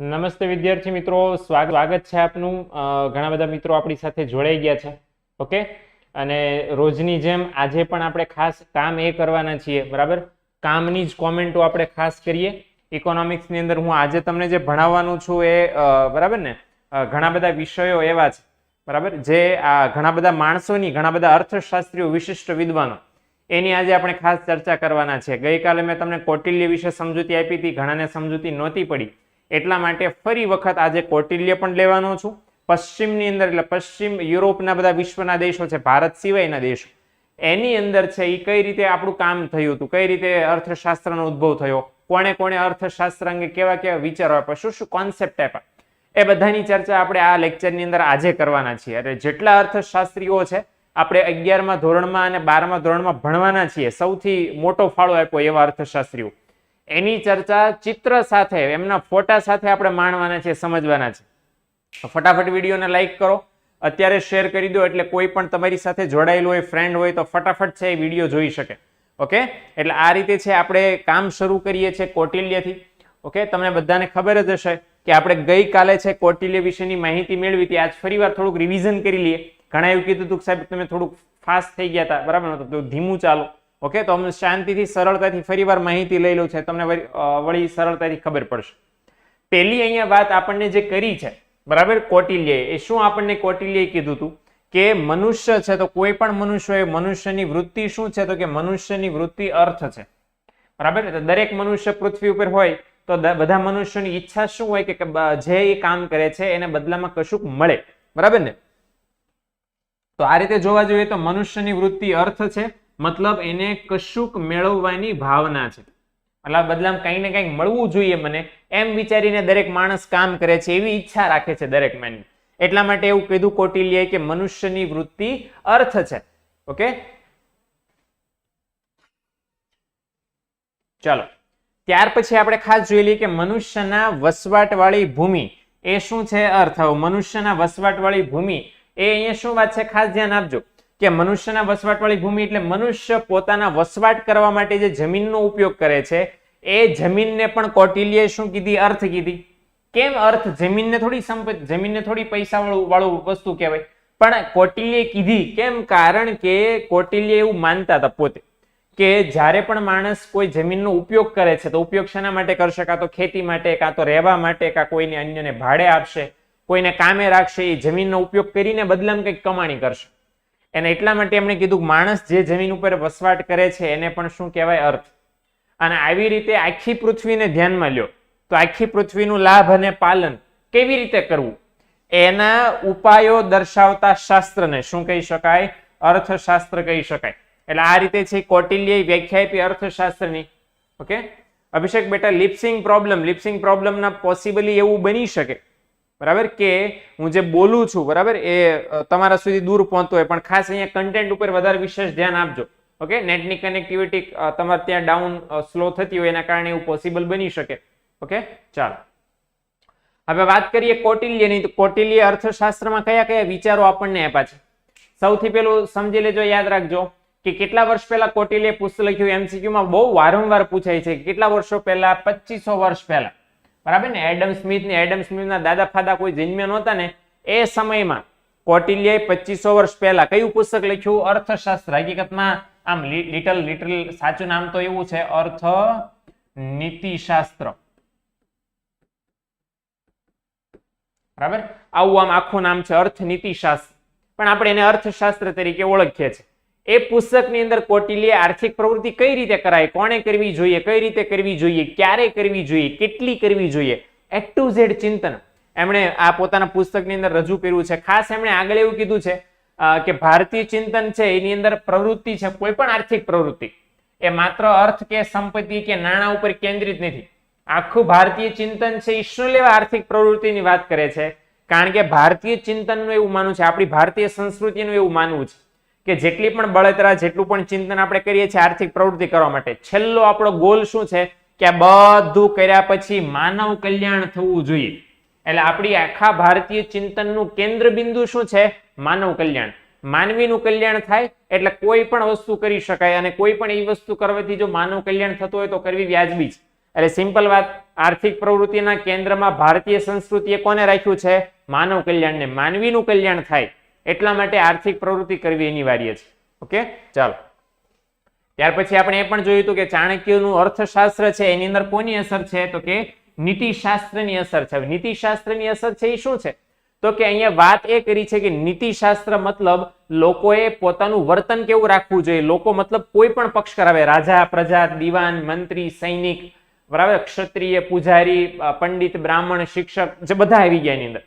નમસ્તે વિદ્યાર્થી મિત્રો, સ્વાગત છે આપનું. ઘણા બધા મિત્રો આપણી સાથે જોડાઈ ગયા છે. ઓકે, અને રોજની જેમ આજે પણ આપણે ખાસ કામ એ કરવાના છીએ, બરાબર. કામની જ કોમેન્ટો આપણે ખાસ કરીએ. ઇકોનોમિક્સની અંદર હું આજે તમને જે ભણાવવાનું છું એ બરાબર ને, ઘણા બધા વિષયો એવા છે, બરાબર, જે ઘણા બધા માણસોની, ઘણા બધા અર્થશાસ્ત્રીઓ, વિશિષ્ટ વિદ્વાનો, એની આજે આપણે ખાસ ચર્ચા કરવાના છે. ગઈકાલે મેં તમને કૌટિલ્ય વિશે સમજૂતી આપી હતી, ઘણાને સમજૂતી નહોતી પડી, એટલા માટે ફરી વખત આજે કૌટિલ્ય પણ લેવાનો છું. પશ્ચિમની અંદર, એટલે પશ્ચિમ યુરોપના બધા વિશ્વના દેશો છે, ભારત સિવાયના દેશો, એની અંદર છે એ કઈ રીતે આપણું કામ થયું હતું, કઈ રીતે અર્થશાસ્ત્રનો ઉદ્ભવ થયો, કોણે કોણે અર્થશાસ્ત્ર અંગે કેવા કેવા વિચારો આપ્યા, શું શું કોન્સેપ્ટ આપ્યા, એ બધાની ચર્ચા આપણે આ લેક્ચરની અંદર આજે કરવાના છીએ. એટલે જેટલા અર્થશાસ્ત્રીઓ છે આપણે 11મા ધોરણમાં અને 12મા ધોરણમાં ભણવાના છીએ, સૌથી મોટો ફાળો આપ્યો એવા અર્થશાસ્ત્રીઓ, એની ચર્ચા ચિત્ર સાથે, એમના ફોટા સાથે આપણે માણવાના છે, સમજવાના છે. ફટાફટ વિડીયોને લાઈક કરો, અત્યારે શેર કરી દો, એટલે કોઈ પણ તમારી સાથે જોડાયેલું હોય, ફ્રેન્ડ હોય, તો ફટાફટ છે એ વિડીયો જોઈ શકે. ઓકે, એટલે આ રીતે છે આપણે કામ શરૂ કરીએ છીએ કૌટિલ્યથી. ઓકે, તમને બધાને ખબર જ હશે કે આપણે ગઈકાલે છે કૌટિલ્ય વિશેની માહિતી મેળવી હતી. આજ ફરીવાર થોડુંક રિવિઝન કરી લઈએ. ઘણા એવું કીધું હતું કે સાહેબ તમે થોડુંક ફાસ્ટ થઈ ગયા હતા, બરાબર, તો ધીમું ચાલો. ઓકે, તો અમને શાંતિથી, સરળતાથી ફરીવાર માહિતી લઈ લઉં છે, તમને વળી સરળતાથી ખબર પડશે. પહેલી અહીંયા વાત આપણને જે કરી છે, બરાબર, કૌટિલ્યએ, એ શું આપણને કૌટિલ્યએ કીધું હતું કે મનુષ્ય છે તો કોઈ પણ મનુષ્ય હોય, મનુષ્યની વૃત્તિ શું છે, તો કે મનુષ્યની વૃત્તિ અર્થ છે, બરાબર. દરેક મનુષ્ય પૃથ્વી ઉપર હોય તો બધા મનુષ્યોની ઈચ્છા શું હોય કે જે એ કામ કરે છે એને બદલામાં કશુંક મળે, બરાબર ને. તો આ રીતે જોવા જોઈએ તો મનુષ્યની વૃત્તિ અર્થ છે, મતલબ એને કશુંક મેળવવાની ભાવના છે, એટલે બદલામાં કંઈ ને કંઈક મળવું જોઈએ મને, એમ વિચારીને દરેક માણસ કામ કરે છે, એવી ઈચ્છા રાખે છે દરેક માનવી. એટલા માટે એવું કીધું કૌટિલ્યએ કે મનુષ્યની વૃત્તિ અર્થ છે. ઓકે, ચાલો, ત્યાર પછી આપણે ખાસ જોઈ લઈએ કે મનુષ્યના વસવાટવાળી ભૂમિ એ શું છે, અર્થ. મનુષ્યના વસવાટવાળી ભૂમિ એ અહીંયા શું વાત છે, ખાસ ધ્યાન આપજો કે મનુષ્યના વસવાટવાળી ભૂમિ એટલે મનુષ્ય પોતાના વસવાટ કરવા માટે જે જમીનનો ઉપયોગ કરે છે, એ જમીનને પણ કૌટિલ્યએ શું કીધી, અર્થ કીધી. કેમ અર્થ? જમીનને થોડી સંપત્તિ, જમીનને થોડી પૈસા વાળું વસ્તુ કહેવાય, પણ કૌટિલ્યએ કીધી કેમ? કારણ કે કૌટિલ્ય એવું માનતા હતા પોતે કે જ્યારે પણ માણસ કોઈ જમીનનો ઉપયોગ કરે છે તો ઉપયોગ શેના માટે કરશે? કાં તો ખેતી માટે, કાં તો રહેવા માટે, કાં કોઈને અન્યને ભાડે આપશે, કોઈને કામે રાખશે, એ જમીનનો ઉપયોગ કરીને બદલામાં કંઈક કમાણી કરશે. અને એટલા માટે એમણે કીધું માણસ જે જમીન ઉપર વસવાટ કરે છે એને પણ શું કહેવાય, અર્થ. અને આવી રીતે આખી પૃથ્વીને ધ્યાનમાં લ્યો તો આખી પૃથ્વીનું લાભ અને પાલન કેવી રીતે કરવું, એના ઉપાયો દર્શાવતા શાસ્ત્રને શું કહી શકાય? અર્થશાસ્ત્ર કહી શકાય. એટલે આ રીતે છે કૌટિલ્યએ વ્યાખ્યા આપી અર્થશાસ્ત્રની. ઓકે, અભિષેક બેટા, લિપ્સિંગ પ્રોબ્લેમના પોસિબલી એવું બની શકે, બરાબર, કે હું જે બોલું છું, બરાબર, એ તમારા સુધી દૂર પહોંચતો હોય, પણ ખાસ અહીંયા કન્ટેન્ટ ઉપર વધારે વિશેષ ધ્યાન આપજો. ઓકે, નેટની કનેક્ટિવિટી તમારે ત્યાં ડાઉન, સ્લો થતી હોય એના કારણે એવું પોસિબલ બની શકે. ઓકે, ચાલો હવે વાત કરીએ કૌટિલ્યની. તો કૌટિલ્ય અર્થશાસ્ત્રમાં કયા કયા વિચારો આપણને આપ્યા છે? સૌથી પહેલું સમજી લેજો, યાદ રાખજો કે કેટલા વર્ષ પહેલા કૌટિલ્યએ પુસ્તક લખ્યું. એમસીક્યુ માં બહુ વારંવાર પૂછાય છે કેટલા વર્ષો પહેલા? 2500 વર્ષ પહેલા, બરાબર ને. એડમ સ્મિથના દાદા ફાદા કોઈ જન્મ્યા નહોતા ને એ સમયમાં કૌટિલ્યએ 2500 વર્ષ પહેલા કયું પુસ્તક લખ્યું? અર્થશાસ્ત્ર. હકીકતમાં આમ લિટલ સાચું નામ તો એવું છે, અર્થ નીતિશાસ્ત્ર, બરાબર. આવું આમ આખું નામ છે, અર્થ નીતિશાસ્ત્ર, પણ આપણે એને અર્થશાસ્ત્ર તરીકે ઓળખીએ છીએ. એ પુસ્તકની અંદર કૌટિલ્યએ આર્થિક પ્રવૃત્તિ કઈ રીતે કરાય, કોણે કરવી જોઈએ, કઈ રીતે કરવી જોઈએ, ક્યારે કરવી જોઈએ, કેટલી કરવી જોઈએ, A to Z ચિંતન એમણે આ પોતાના પુસ્તકની અંદર રજૂ કર્યું છે. ખાસ એમણે આગળ એવું કીધું છે કે ભારતીય ચિંતન છે એની અંદર પ્રવૃત્તિ છે, કોઈ પણ આર્થિક પ્રવૃત્તિ એ માત્ર અર્થ કે સંપત્તિ કે નાણાં ઉપર કેન્દ્રિત નથી. આખું ભારતીય ચિંતન છે એ શું લેવા આર્થિક પ્રવૃત્તિની વાત કરે છે? કારણ કે ભારતીય ચિંતનનું એવું માનવું છે, આપણી ભારતીય સંસ્કૃતિનું એવું માનવું છે કે જેટલી પણ બળતરા, જેટલું પણ ચિંતન આપણે કરીએ છીએ આર્થિક પ્રવૃત્તિ કરવા માટે, છેલ્લો આપણો ગોલ શું છે કે આ બધું કર્યા પછી માનવ કલ્યાણ થવું જોઈએ. એટલે આપણી આખા ભારતીય ચિંતનનું કેન્દ્ર બિંદુ શું છે? માનવ કલ્યાણ. માનવીનું કલ્યાણ થાય એટલે કોઈ પણ વસ્તુ કરી શકાય, અને કોઈ પણ એ વસ્તુ કરવાથી જો માનવ કલ્યાણ થતું હોય તો કરવી વ્યાજબી છે. એટલે સિમ્પલ વાત, આર્થિક પ્રવૃત્તિના કેન્દ્રમાં ભારતીય સંસ્કૃતિએ કોને રાખ્યું છે? માનવ કલ્યાણને. માનવીનું કલ્યાણ થાય એટલા માટે આર્થિક પ્રવૃત્તિ કરવી અનિવાર્ય છે. ઓકે, ચાલો. ત્યાર પછી આપણે એ પણ જોયું હતું કે ચાણક્યનું અર્થશાસ્ત્ર છે એની અંદર કોની અસર છે? તો કે નીતિશાસ્ત્રની અસર છે. નીતિશાસ્ત્રની અસર છે એ શું છે? તો કે અહીંયા વાત એ કરી છે કે નીતિશાસ્ત્ર મતલબ લોકોએ પોતાનું વર્તન કેવું રાખવું જોઈએ. લોકો મતલબ કોઈ પણ પક્ષ કરાવે, રાજા, પ્રજા, દિવાન, મંત્રી, સૈનિક, બરાબર, ક્ષત્રિય, પૂજારી, પંડિત, બ્રાહ્મણ, શિક્ષક, જે બધા આવી ગયા એની અંદર.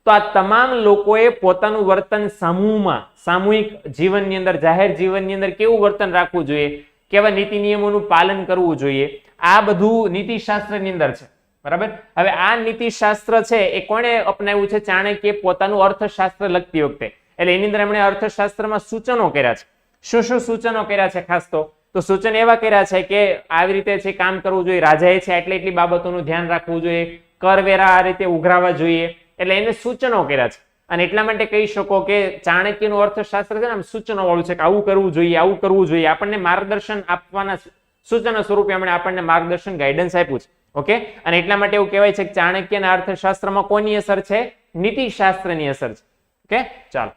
તો આ તમામ લોકોએ પોતાનું વર્તન સમૂહમાં, સામૂહિક જીવનની અંદર, જાહેર જીવનની અંદર કેવું વર્તન રાખવું જોઈએ, કેવા નીતિ નિયમોનું પાલન કરવું જોઈએ, આ બધું નીતિશાસ્ત્રની અંદર છે. બરાબર. હવે આ નીતિશાસ્ત્ર છે એ કોણે અપનાવ્યું છે? ચાણક્યે પોતાનું અર્થશાસ્ત્ર લખતી વખતે. એટલે એની અંદર એમણે અર્થશાસ્ત્રમાં સૂચનો કર્યા છે. શું શું સૂચનો કર્યા છે? ખાસ તો સૂચન એવા કર્યા છે કે આવી રીતે છે કામ કરવું જોઈએ, રાજાએ છે એટલી બાબતોનું ધ્યાન રાખવું જોઈએ, કરવેરા આ રીતે ઉઘરાવા જોઈએ, એટલે એને સૂચનો કર્યા છે. અને એટલા માટે કહી શકો કે ચાણક્યનું અર્થશાસ્ત્ર છે ને આમ સૂચનો વાળું છે કે આવું કરવું જોઈએ, આવું કરવું જોઈએ. આપણને માર્ગદર્શન આપવાના સૂચનો સ્વરૂપે એમણે આપણને માર્ગદર્શન, ગાઈડન્સ આપ્યું છે. ઓકે, અને એટલા માટે એવું કહેવાય છે કે ચાણક્યના અર્થશાસ્ત્રમાં કોની અસર છે? નીતિશાસ્ત્રની અસર છે. ઓકે, ચાલો.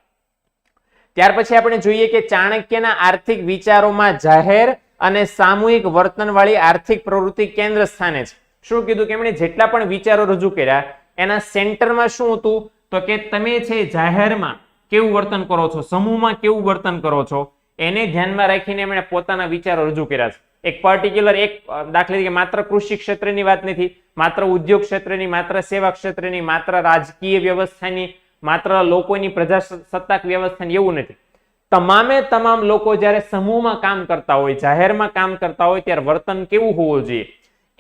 ત્યાર પછી આપણે જોઈએ કે ચાણક્યના આર્થિક વિચારોમાં જાહેર અને સામૂહિક વર્તનવાળી આર્થિક પ્રવૃત્તિ કેન્દ્ર સ્થાને છે. શું કીધું કે એમણે જેટલા પણ વિચારો રજૂ કર્યા એના સેન્ટરમાં શું હતું? તો કે તમે છે જાહેરમાં કેવું વર્તન કરો છો, સમૂહમાં કેવું વર્તન કરો છો, એને ધ્યાનમાં રાખીને એમણે પોતાના વિચારો રજૂ કર્યા છે. એક પર્ટિક્યુલર એક દાખલા તરીકે માત્ર કૃષિ ક્ષેત્રની વાત નથી, માત્ર ઉદ્યોગ ક્ષેત્રની, માત્ર સેવા ક્ષેત્રની, માત્ર રાજકીય વ્યવસ્થાની, માત્ર લોકોની પ્રજાસત્તાક વ્યવસ્થાની, એવું નથી. તમામ લોકો જ્યારે સમૂહમાં કામ કરતા હોય, જાહેરમાં કામ કરતા હોય ત્યારે વર્તન કેવું હોવું જોઈએ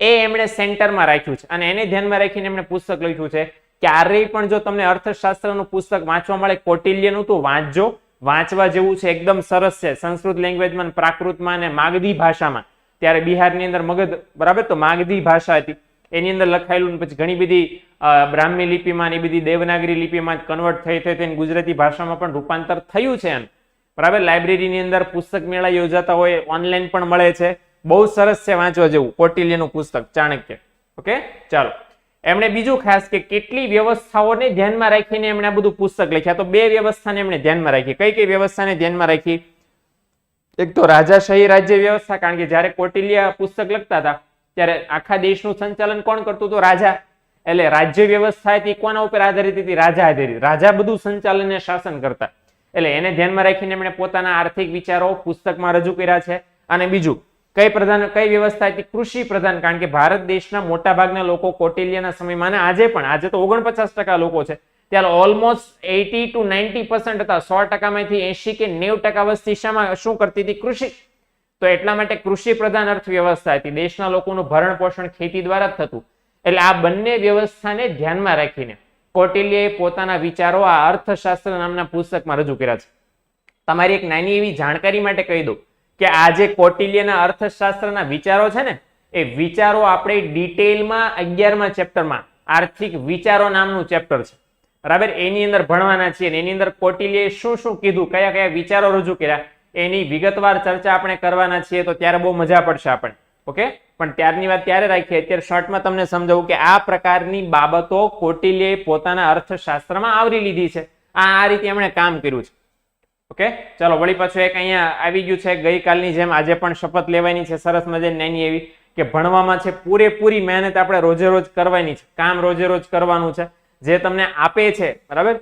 એ એમણે સેન્ટરમાં રાખ્યું છે. અને એને ધ્યાનમાં રાખીને એમણે પુસ્તક લખ્યું છે. ક્યારેય પણ જો તમને અર્થશાસ્ત્રનું પુસ્તક વાંચવા મળે કૌટિલ્યનું તો વાંચજો, વાંચવા જેવું છે, એકદમ સરસ છે. સંસ્કૃત લેંગ્વેજમાં, પ્રાકૃતમાં અને માગધી ભાષામાં. ત્યારે બિહારની અંદર મગધ, બરાબર, તો માગધી ભાષા હતી એની અંદર લખાયેલું. પછી ઘણી બધી બ્રાહ્મી લિપિમાં, એ બધી દેવનાગરી લિપિમાં કન્વર્ટ થઈ ગુજરાતી ભાષામાં પણ રૂપાંતર થયું છે એમ. બરાબર, લાઇબ્રેરીની અંદર પુસ્તક મેળા યોજાતા હોય, ઓનલાઈન પણ મળે છે. બહુ સરસ છે, વાંચવા જેવું કૌટિલ્યનું પુસ્તક ચાણક્ય. ઓકે, ચાલો. એમણે બીજું ખાસ કે કેટલી વ્યવસ્થાઓને ધ્યાનમાં રાખીને એમણે આ બધું પુસ્તક લખ્યા. તો બે વ્યવસ્થાને એમણે ધ્યાનમાં રાખી. કઈ કઈ વ્યવસ્થાને ધ્યાનમાં રાખી? એક તો રાજાશાહી રાજ્ય વ્યવસ્થા, કારણ કે જ્યારે કૌટિલ્ય પુસ્તક લખતા હતા ત્યારે આખા દેશનું સંચાલન કોણ કરતું હતું? રાજા. એટલે રાજ્ય વ્યવસ્થા હતી કોના ઉપર આધારિત હતી? રાજા આધારિત. રાજા બધું સંચાલન અને શાસન કરતા. એટલે એને ધ્યાનમાં રાખીને એમણે પોતાના આર્થિક વિચારો પુસ્તકમાં રજૂ કર્યા છે. અને બીજું કઈ વ્યવસ્થા હતી? કૃષિ પ્રધાન, કારણ કે ભારત દેશના મોટા ભાગના લોકો કૌટિલ્યના સમયમાં, આજે પણ, આજે તો 49% લોકો છે, ત્યારે ઓલમોસ્ટ 80 to 90% હતા. 100%માંથી 80 કે 90% વસ્તી શું કરતી હતી? કૃષિ. તો એટલા માટે કૃષિ પ્રધાન અર્થવ્યવસ્થા હતી. દેશના લોકોનું ભરણ પોષણ ખેતી દ્વારા જ થતું. એટલે આ બંને વ્યવસ્થાને ધ્યાનમાં રાખીને કૌટિલ્યએ પોતાના વિચારો આ અર્થશાસ્ત્ર નામના પુસ્તકમાં રજૂ કર્યા છે. તમારી એક નાની એવી જાણકારી માટે કહી દઉં કે આ જે કૌટિલ્યના અર્થશાસ્ત્રના વિચારો છે ને, એ વિચારો આપણે ડિટેલમાં 11મા ચેપ્ટરમાં આર્થિક વિચારો નામનું ચેપ્ટર છે, બરાબર, એની અંદર ભણવાના છીએ. એની અંદર કૌટિલ્યએ શું શું કીધું, કયા કયા વિચારો રજૂ કર્યા, એની વિગતવાર ચર્ચા આપણે કરવાના છીએ. તો ત્યારે બહુ મજા પડશે આપણને. ઓકે, પણ ત્યારની વાત ત્યારે રાખીએ. અત્યારે શોર્ટમાં તમને સમજાવું કે આ પ્રકારની બાબતો કૌટિલ્યએ પોતાના અર્થશાસ્ત્રમાં આવરી લીધી છે. આ રીતે એમણે કામ કર્યું છે. ઓકે, ચાલો વળી પાછું એક અહીંયા આવી ગયું છે. ગઈકાલની જેમ આજે પણ શપથ લેવાની છે, સરસ મજાની નાની એવી, કે ભણવામાં છે પૂરેપૂરી મહેનત આપણે રોજે રોજ કરવાની છે. કામ રોજે રોજ કરવાનું છે. જે તમને આપે છે, બરાબર,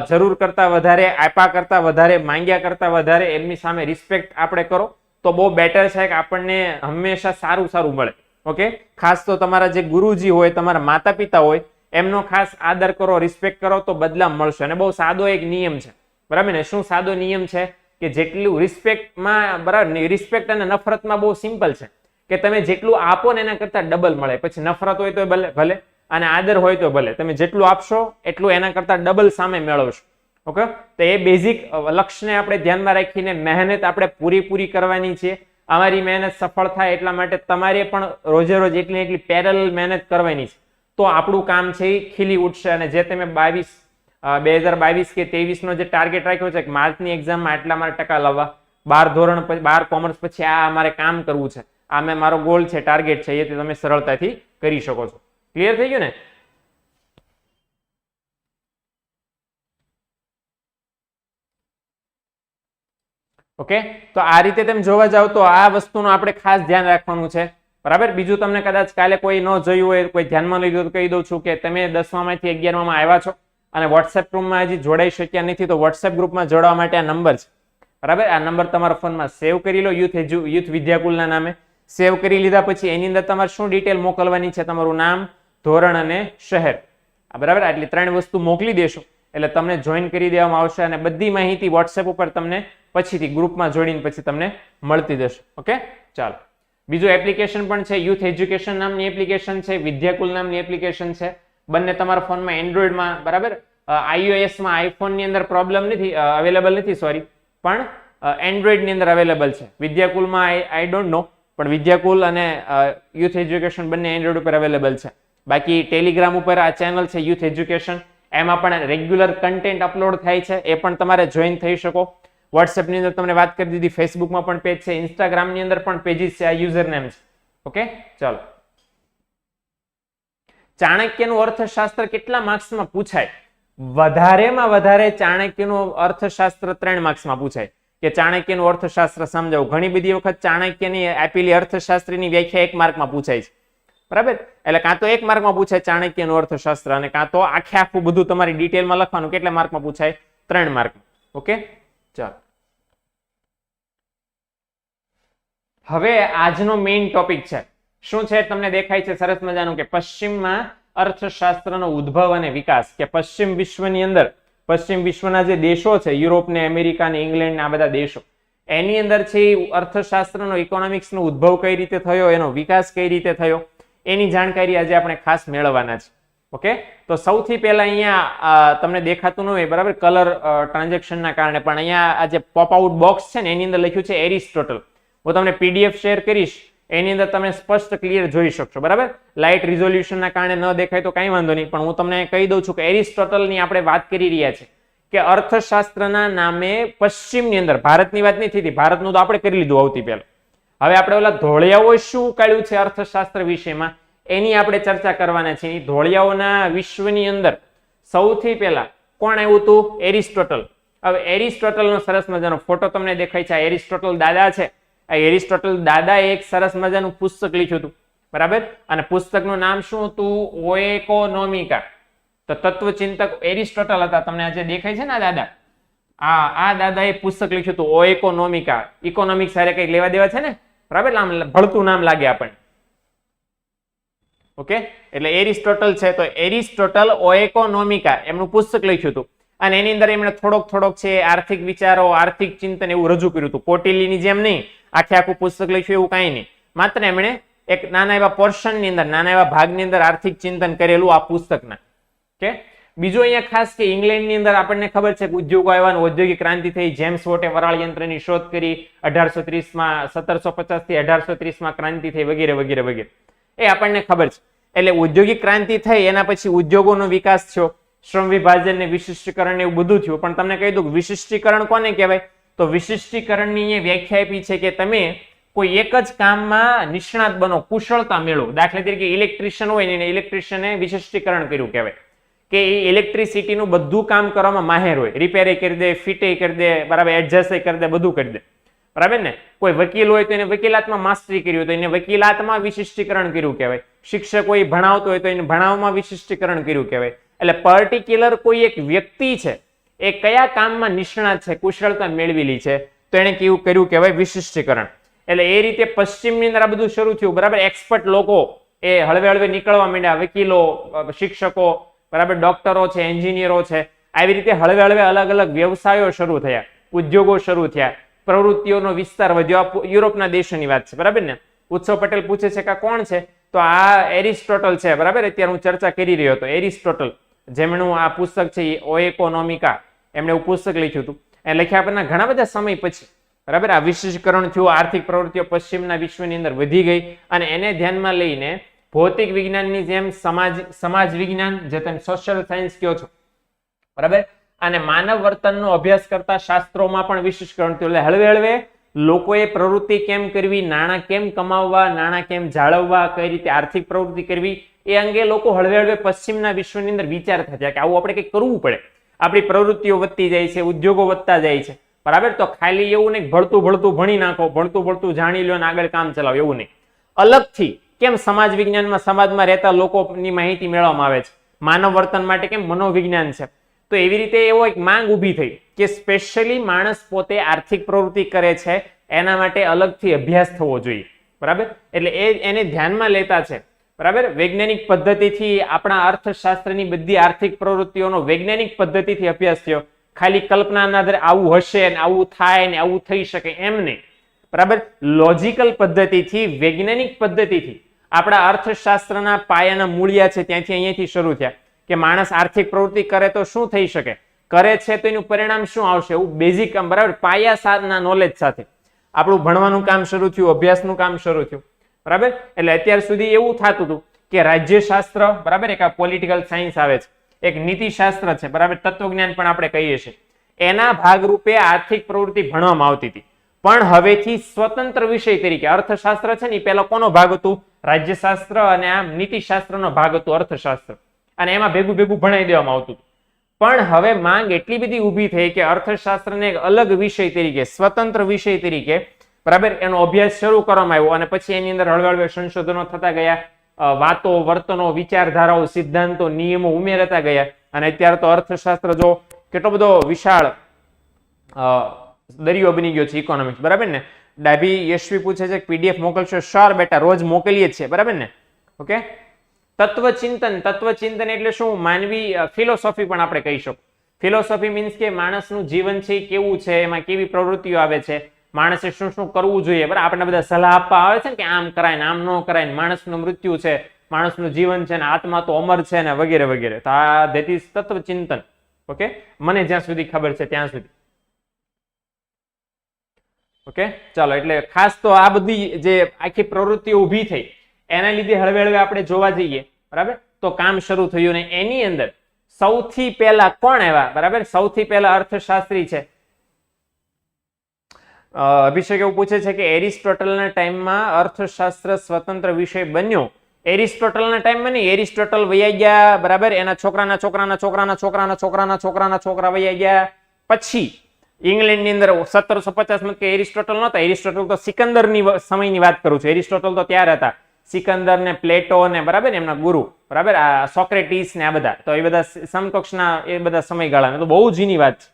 જરૂર કરતા વધારે, આપ્યા કરતા વધારે, માંગ્યા કરતા વધારે, એમની સામે રિસ્પેક્ટ આપણે કરો તો બહુ બેટર છે કે આપણને હંમેશા સારું મળે. ઓકે, ખાસ તો તમારા જે ગુરુજી હોય, તમારા માતા પિતા હોય, એમનો ખાસ આદર કરો, રિસ્પેક્ટ કરો તો બદલાવ મળશે. અને બહુ સાદો એક નિયમ છે, બરાબર ને? શું સાદો નિયમ છે? કે જેટલું રિસ્પેક્ટમાં, બરાબર, રિસ્પેક્ટ અને નફરતમાં બહુ સિમ્પલ છે કે તમે જેટલું આપો ને એના કરતા ડબલ મળે. પછી નફરત હોય તો ભલે અને આદર હોય તો ભલે, તમે જેટલું આપશો એટલું એના કરતા ડબલ સામે મેળવશો. ઓકે, તો એ બેઝિક લક્ષ્યને આપણે ધ્યાનમાં રાખીને મહેનત આપણે પૂરી કરવાની છે. અમારી મહેનત સફળ થાય એટલા માટે તમારે પણ રોજે રોજ એટલી પેરેલલ મહેનત કરવાની છે. તો આપણું કામ છે એ ખીલી ઉઠશે. અને જે તમે 2022 કે 23 નો જે ટાર્ગેટ રાખ્યો છે કે માર્ચની એક્ઝામમાં આટલા મારે ટકા લાવવા, 12 કોમર્સ પછી આ અમારે કામ કરવું છે, આ મેં મારો ગોલ છે, ટાર્ગેટ છે, એ તમે સરળતાથી કરી શકો છો. ક્લિયર થઈ ગયું ને? ઓકે, તો આ રીતે તમે જોવા જાવ તો આ વસ્તુનું આપણે ખાસ ધ્યાન રાખવાનું છે. બરાબર. બીજું તમને કદાચ કાલે કોઈ ન જોયું હોય, કોઈ ધ્યાનમાં લઈ તો કહી દઉં છું કે તમે 10મા માંથી 11મા આવ્યા છો અને વોટ્સએપ ગ્રુપમાં હજી જોડાઈ શક્યા નથી, તો વોટ્સએપ ગ્રુપમાં જોડાવા માટે આ નંબર છે. બરાબર. આ નંબર તમારા ફોનમાં સેવ કરી લો, યુથ વિદ્યાકુલના નામે સેવ કરી લીધા પછી એની અંદર તમારે શું ડિટેલ મોકલવાની છે? તમારું નામ, ધોરણ અને શહેર. બરાબર. આટલી 3 વસ્તુ મોકલી દેશો એટલે તમને જોઈન કરી દેવામાં આવશે અને બધી માહિતી વોટ્સએપ ઉપર તમને પછીથી ગ્રુપમાં જોડીને પછી તમને મળતી જશે. ઓકે, ચાલો. બીજું એપ્લિકેશન પણ છે, યુથ એજ્યુકેશન નામની એપ્લિકેશન છે, વિદ્યાકુલ નામની એપ્લિકેશન છે. બંને તમારા ફોનમાં એન્ડ્રોઈડમાં, બરાબર, iOS-માં, આઈફોનની અંદર પ્રોબ્લેમ નથી, અવેલેબલ નથી, સોરી, પણ એન્ડ્રોઈડની અંદર અવેલેબલ છે. વિદ્યાકુલમાં આઈ ડોન્ટ નો, પણ વિદ્યાકુલ અને યુથ એજ્યુકેશન બંને એન્ડ્રોઈડ ઉપર અવેલેબલ છે. બાકી ટેલિગ્રામ ઉપર આ ચેનલ છે યુથ એજ્યુકેશન, એમાં પણ રેગ્યુલર કન્ટેન્ટ અપલોડ થાય છે, એ પણ તમારે જોઈન થઈ શકો. વોટ્સએપની અંદર તમને વાત કરી દીધી, ફેસબુકમાં પણ પેજ છે, ઇન્સ્ટાગ્રામની અંદર પણ પેજીસ છે, આ યુઝર નેમ છે. ઓકે, ચાલો. ચાણક્યનું અર્થશાસ્ત્ર કેટલા માર્ક્સમાં પૂછાય? વધારેમાં વધારે ચાણક્યનું અર્થશાસ્ત્ર 3 માર્ક્સમાં પૂછાય કે ચાણક્યનું અર્થશાસ્ત્ર સમજાવું. ઘણી બધી વખત ચાણક્યની આપેલી અર્થશાસ્ત્રની વ્યાખ્યા 1 માર્કમાં પૂછાય છે. બરાબર. એટલે કાં તો 1 માર્કમાં પૂછાય ચાણક્યનું અર્થશાસ્ત્ર અને કાં તો આખું બધું તમારી ડિટેલમાં લખવાનું. કેટલા માર્કમાં પૂછાય? 3 માર્કમાં. ઓકે, ચાલો. હવે આજનો મેઇન ટોપિક છે. શું છે? તમને દેખાય છે સરસ મજાનું કે પશ્ચિમમાં અર્થશાસ્ત્રનો ઉદ્ભવ અને વિકાસ. કે પશ્ચિમ વિશ્વની અંદર, પશ્ચિમ વિશ્વના જે દેશો છે, યુરોપ ને અમેરિકા ને ઇંગ્લેન્ડ ને આ બધા દેશો, એની અંદર છે અર્થશાસ્ત્રનો, ઇકોનોમિક્સનો ઉદ્ભવ કઈ રીતે થયો, એનો વિકાસ કઈ રીતે થયો, એની જાણકારી આજે આપણે ખાસ મેળવવાના છે. ઓકે, તો સૌથી પહેલા અહીંયા તમને દેખાતું ન હોય, બરાબર, કલર ટ્રાન્ઝેક્શનના કારણે, પણ અહીંયા આ જે પોપ આઉટ બોક્સ છે ને એની અંદર લખ્યું છે એરિસ્ટોટલ. હું તમને પીડીએફ શેર કરીશ, એની અંદર તમે સ્પષ્ટ ક્લિયર જોઈ શકશો. બરાબર. લાઇટ રિઝોલ્યુશનના કારણે ન દેખાય તો કાંઈ વાંધો નહીં, પણ હું તમને કહી દઉં છું કે એરિસ્ટોટલની આપણે વાત કરી રહ્યા છીએ કે અર્થશાસ્ત્રના નામે પશ્ચિમની અંદર, ભારતની વાત નથી થતી, ભારતનું તો આપણે કરી લીધું આવતી પહેલા. હવે આપણે ઓલા ધોળિયાઓએ શું કાઢ્યું છે અર્થશાસ્ત્ર વિષયમાં, એની આપણે ચર્ચા કરવાના છીએ. ધોળિયાઓના વિશ્વની અંદર સૌથી પહેલા કોણ આવ્યું હતું? એરિસ્ટોટલ. હવે એરિસ્ટોટલનો સરસ મજાનો ફોટો તમને દેખાય છે. આ એરિસ્ટોટલ દાદા છે. આ એરિસ્ટોટલ દાદાએ એક સરસ મજાનું પુસ્તક લખ્યું હતું. બરાબર. અને પુસ્તકનું નામ શું હતું? ઓએકોનોમિકા. તો તત્વચિંતક એરિસ્ટોટલ હતા. તમને આજે દેખાય છે ને આ દાદા, આ દાદાએ પુસ્તક લખ્યું હતું ઓએકોનોમિકા. ઇકોનોમિક્સ સાથે કઈ લેવા દેવા છે ને? બરાબર. આમ ભળતું નામ લાગે આપણને. ઓકે, એટલે એરિસ્ટોટલ છે, તો એરિસ્ટોટલ ઓએકોનોમિકા એમનું પુસ્તક લખ્યું હતું અને એની અંદર એમણે થોડોક છે આર્થિક વિચારો, આર્થિક ચિંતન એવું રજૂ કર્યું હતું. કોટિલીની જેમ નહીં આખું પુસ્તક લખ્યું એવું કાંઈ નહીં, માત્ર એમણે એક નાના એવા પોર્શનની અંદર, નાના એવા ભાગની અંદર આર્થિક ચિંતન કરેલું આ પુસ્તકના. ઓકે, બીજું અહીંયા ખાસ કે ઇંગ્લેન્ડની અંદર આપણને ખબર છે કે ઉદ્યોગો આવ્યા, ઔદ્યોગિક ક્રાંતિ થઈ, જેમ્સ વોટે વરાળ યંત્રની શોધ કરી 1830માં, 1750 થી 1830માં ક્રાંતિ થઈ, વગેરે વગેરે વગેરે, એ આપણને ખબર છે. એટલે ઔદ્યોગિક ક્રાંતિ થઈ, એના પછી ઉદ્યોગોનો વિકાસ થયો, શ્રમ વિભાજન ને વિશિષ્ટીકરણ એવું બધું થયું. પણ તમને કહી દઉં વિશિષ્ટીકરણ કોને કહેવાય? તો વિશિષ્ટીકરણની એ વ્યાખ્યા આપી છે કે તમે કોઈ એક જ કામમાં નિષ્ણાત બનો, કુશળતા મેળવો. દાખલા તરીકે ઇલેક્ટ્રિશિયન હોય ને, ઇલેક્ટ્રિશિયને વિશિષ્ટીકરણ કર્યું કહેવાય કે એ ઇલેક્ટ્રિસિટીનું બધું કામ કરવામાં માહેર હોય, રિપેર કરી દે, ફિટે કરી દે, બરાબર, એડજસ્ટ કરી દે, બધું કરી દે. બરાબર ને? કોઈ વકીલ હોય તો એને વકીલાતમાં માસ્ટરી કર્યું તો એને વકીલાતમાં વિશિષ્ટીકરણ કર્યું કહેવાય. શિક્ષક કોઈ ભણાવતો હોય તો એને ભણાવવામાં વિશિષ્ટીકરણ કર્યું કહેવાય. એટલે પર્ટિક્યુલર કોઈ એક વ્યક્તિ છે, એ કયા કામમાં નિષ્ણાત છે, કુશળતા મેળવેલી છે, તો એને કેવું કર્યું કહેવાય? વિશિષ્ટીકરણ. એટલે એ રીતે પશ્ચિમની અંદર આ બધું શરૂ થયું. બરાબર. એક્સપર્ટ લોકો એ હળવે હળવે નીકળવા માંડ્યા, વકીલો, શિક્ષકો, બરાબર, ડોક્ટરો છે, એન્જિનિયરો છે, આવી રીતે હળવે હળવે અલગ અલગ વ્યવસાયો શરૂ થયા, ઉદ્યોગો શરૂ થયા, પ્રવૃત્તિઓનો વિસ્તાર વધ્યો. યુરોપના દેશોની વાત છે. બરાબર ને? ઉત્સવ પટેલ પૂછે છે કે કોણ છે? તો આ એરિસ્ટોટલ છે. બરાબર. અત્યારે હું ચર્ચા કરી રહ્યો હતો. એરિસ્ટોટલ, જેમનું આ પુસ્તક છે ઓએકોનોમિકા, એમણે એવું પુસ્તક લખ્યું હતું. એ લખ્યા પરના ઘણા બધા સમય પછી, બરાબર, આ વિશેષીકરણ થયું, આર્થિક પ્રવૃત્તિઓ પશ્ચિમના વિશ્વની અંદર વધી ગઈ અને એને ધ્યાનમાં લઈને ભૌતિક વિજ્ઞાનની જેમ સમાજ વિજ્ઞાન, જે તમે સોશિયલ સાયન્સ કહો છો, બરાબર, અને માનવ વર્તનનો અભ્યાસ કરતા શાસ્ત્રોમાં પણ વિશેષીકરણ થયું. એટલે હળવે હળવે લોકોએ પ્રવૃત્તિ કેમ કરવી, નાણાં કેમ કમાવવા, નાણાં કેમ જાળવવા, કઈ રીતે આર્થિક પ્રવૃત્તિ કરવી, એ અંગે લોકો હળવે હળવે પશ્ચિમના વિશ્વની અંદર વિચારતા થયા કે આવું આપણે કંઈક કરવું પડે. આપણી પ્રવૃત્તિઓ વધતી જાય છે, ઉદ્યોગો વધતા જાય છે, બરાબર. તો ખાલી એવું નહીં ભળતું ભળતું ભણી નાખો, ભળતું ભળતું જાણી લો અને આગળ કામ ચલાવો, એવું નહીં. અલગથી કેમ સમાજ વિજ્ઞાનમાં સમાજમાં રહેતા લોકોની માહિતી મેળવવામાં આવે છે, માનવ વર્તન માટે કેમ મનોવિજ્ઞાન છે. તો એવી રીતે એવો એક માંગ ઊભી થઈ કે સ્પેશિયલી માણસ પોતે આર્થિક પ્રવૃત્તિ કરે છે એના માટે અલગથી અભ્યાસ થવો જોઈએ, બરાબર. એટલે એને ધ્યાનમાં લેતા છે, બરાબર. વૈજ્ઞાનિક પદ્ધતિથી આપણા અર્થશાસ્ત્રની બધી આર્થિક પ્રવૃત્તિઓનો વૈજ્ઞાનિક પદ્ધતિથી અભ્યાસ થયો. ખાલી કલ્પનાના આધારે આવું હશે ને આવું થાય ને આવું થઈ શકે એમ નહીં, બરાબર. લોજિકલ પદ્ધતિથી, વૈજ્ઞાનિક પદ્ધતિથી આપણા અર્થશાસ્ત્રના પાયાના મૂળિયા છે ત્યાંથી અહીંયાથી શરૂ થયા કે માણસ આર્થિક પ્રવૃત્તિ કરે તો શું થઈ શકે, કરે છે તો એનું પરિણામ શું આવશે, એવું બેઝિક કામ, બરાબર. પાયા સાથના નોલેજ સાથે આપણું ભણવાનું કામ શરૂ થયું, અભ્યાસનું કામ શરૂ થયું, બરાબર. એટલે અત્યાર સુધી એવું થતું હતું કે રાજ્યશાસ્ત્ર, બરાબર, એક આ પોલિટિકલ સાયન્સ આવે છે, એક નીતિશાસ્ત્ર છે, બરાબર, તત્વજ્ઞાન પણ આપણે કહીએ છીએ, એના ભાગરૂપે આર્થિક પ્રવૃત્તિ ભણવામાં આવતી હતી. પણ હવેથી સ્વતંત્ર વિષય તરીકે અર્થશાસ્ત્ર છે ને, પહેલા કોનો ભાગ હતું, રાજ્યશાસ્ત્ર, અને આ નીતિશાસ્ત્રનો ભાગ હતો અર્થશાસ્ત્ર, અને એમાં ભેગું ભેગું ભણાવી દેવામાં આવતું. પણ હવે માંગ એટલી બધી ઊભી થઈ કે અર્થશાસ્ત્રને એક અલગ વિષય તરીકે, સ્વતંત્ર વિષય તરીકે, બરાબર, એનો અભ્યાસ શરૂ કરવામાં આવ્યો. અને પછી એની અંદર હળવે હળવે સંશોધનો થતા ગયા, વાતો, વર્તનો, વિચારધારાઓ, સિદ્ધાંતો, નિયમો ઉમેરતા ગયા. અને અત્યારે તો અર્થશાસ્ત્ર જો કેટલો બધો વિશાળ દરિયો બની ગયો છે, ઇકોનોમિક્સ, બરાબર ને. ડાભી યશવી પૂછે છે પીડીએફ મોકલશો? શ્યોર બેટા, રોજ મોકલીએ જ છે, બરાબર ને. ઓકે. તત્વચિંતન, તત્વચિંતન એટલે શું? માનવી ફિલોસોફી પણ આપણે કહી શકીએ. ફિલોસોફી મીન્સ કે માણસનું જીવન છે કેવું છે, એમાં કેવી પ્રવૃત્તિઓ આવે છે, માણસે શું શું કરવું જોઈએ, બરાબર. આપણને બધા સલાહ આપવા આવે છે ને કે આમ કરાય ને આમ ન કરાય, માણસનું મૃત્યુ છે, માણસનું જીવન છે ને આત્મા તો અમર છે ને વગેરે વગેરે. તો આ ધેટ ઇઝ તત્વચિંતન. ઓકે, મને જ્યાં સુધી ખબર છે ત્યાં સુધી. ઓકે, ચાલો. એટલે ખાસ તો આ બધી જે આખી પ્રવૃત્તિઓ ઊભી થઈ એના લીધે હળવે હળવે આપણે જોવા જઈએ, બરાબર, તો કામ શરૂ થયું. ને એની અંદર સૌથી પહેલા કોણ આવ્યા, બરાબર? સૌથી પહેલા અર્થશાસ્ત્રી છે અભિષેક એવું પૂછે છે કે એરિસ્ટોટલના ટાઈમમાં અર્થશાસ્ત્ર સ્વતંત્ર વિષય બન્યો. એરિસ્ટોટલના ટાઈમમાં નહીં, એરિસ્ટોટલ વૈયા ગયા, બરાબર, એના છોકરાના છોકરાના છોકરાના છોકરાના છોકરાના છોકરાના છોકરા વૈયા ગયા. પછી ઇંગ્લેન્ડની અંદર 1750 કે એરિસ્ટોટલ નહોતા. એરિસ્ટોટલ તો સિકંદરની સમયની વાત કરું છું. એરિસ્ટોટલ તો ત્યારે હતા, સિકંદર ને પ્લેટો ને, બરાબર, એમના ગુરુ, બરાબર, આ સોક્રેટીસ ને આ બધા, તો એ બધા સમકક્ષના એ બધા સમયગાળા, તો બહુ જૂની વાત છે,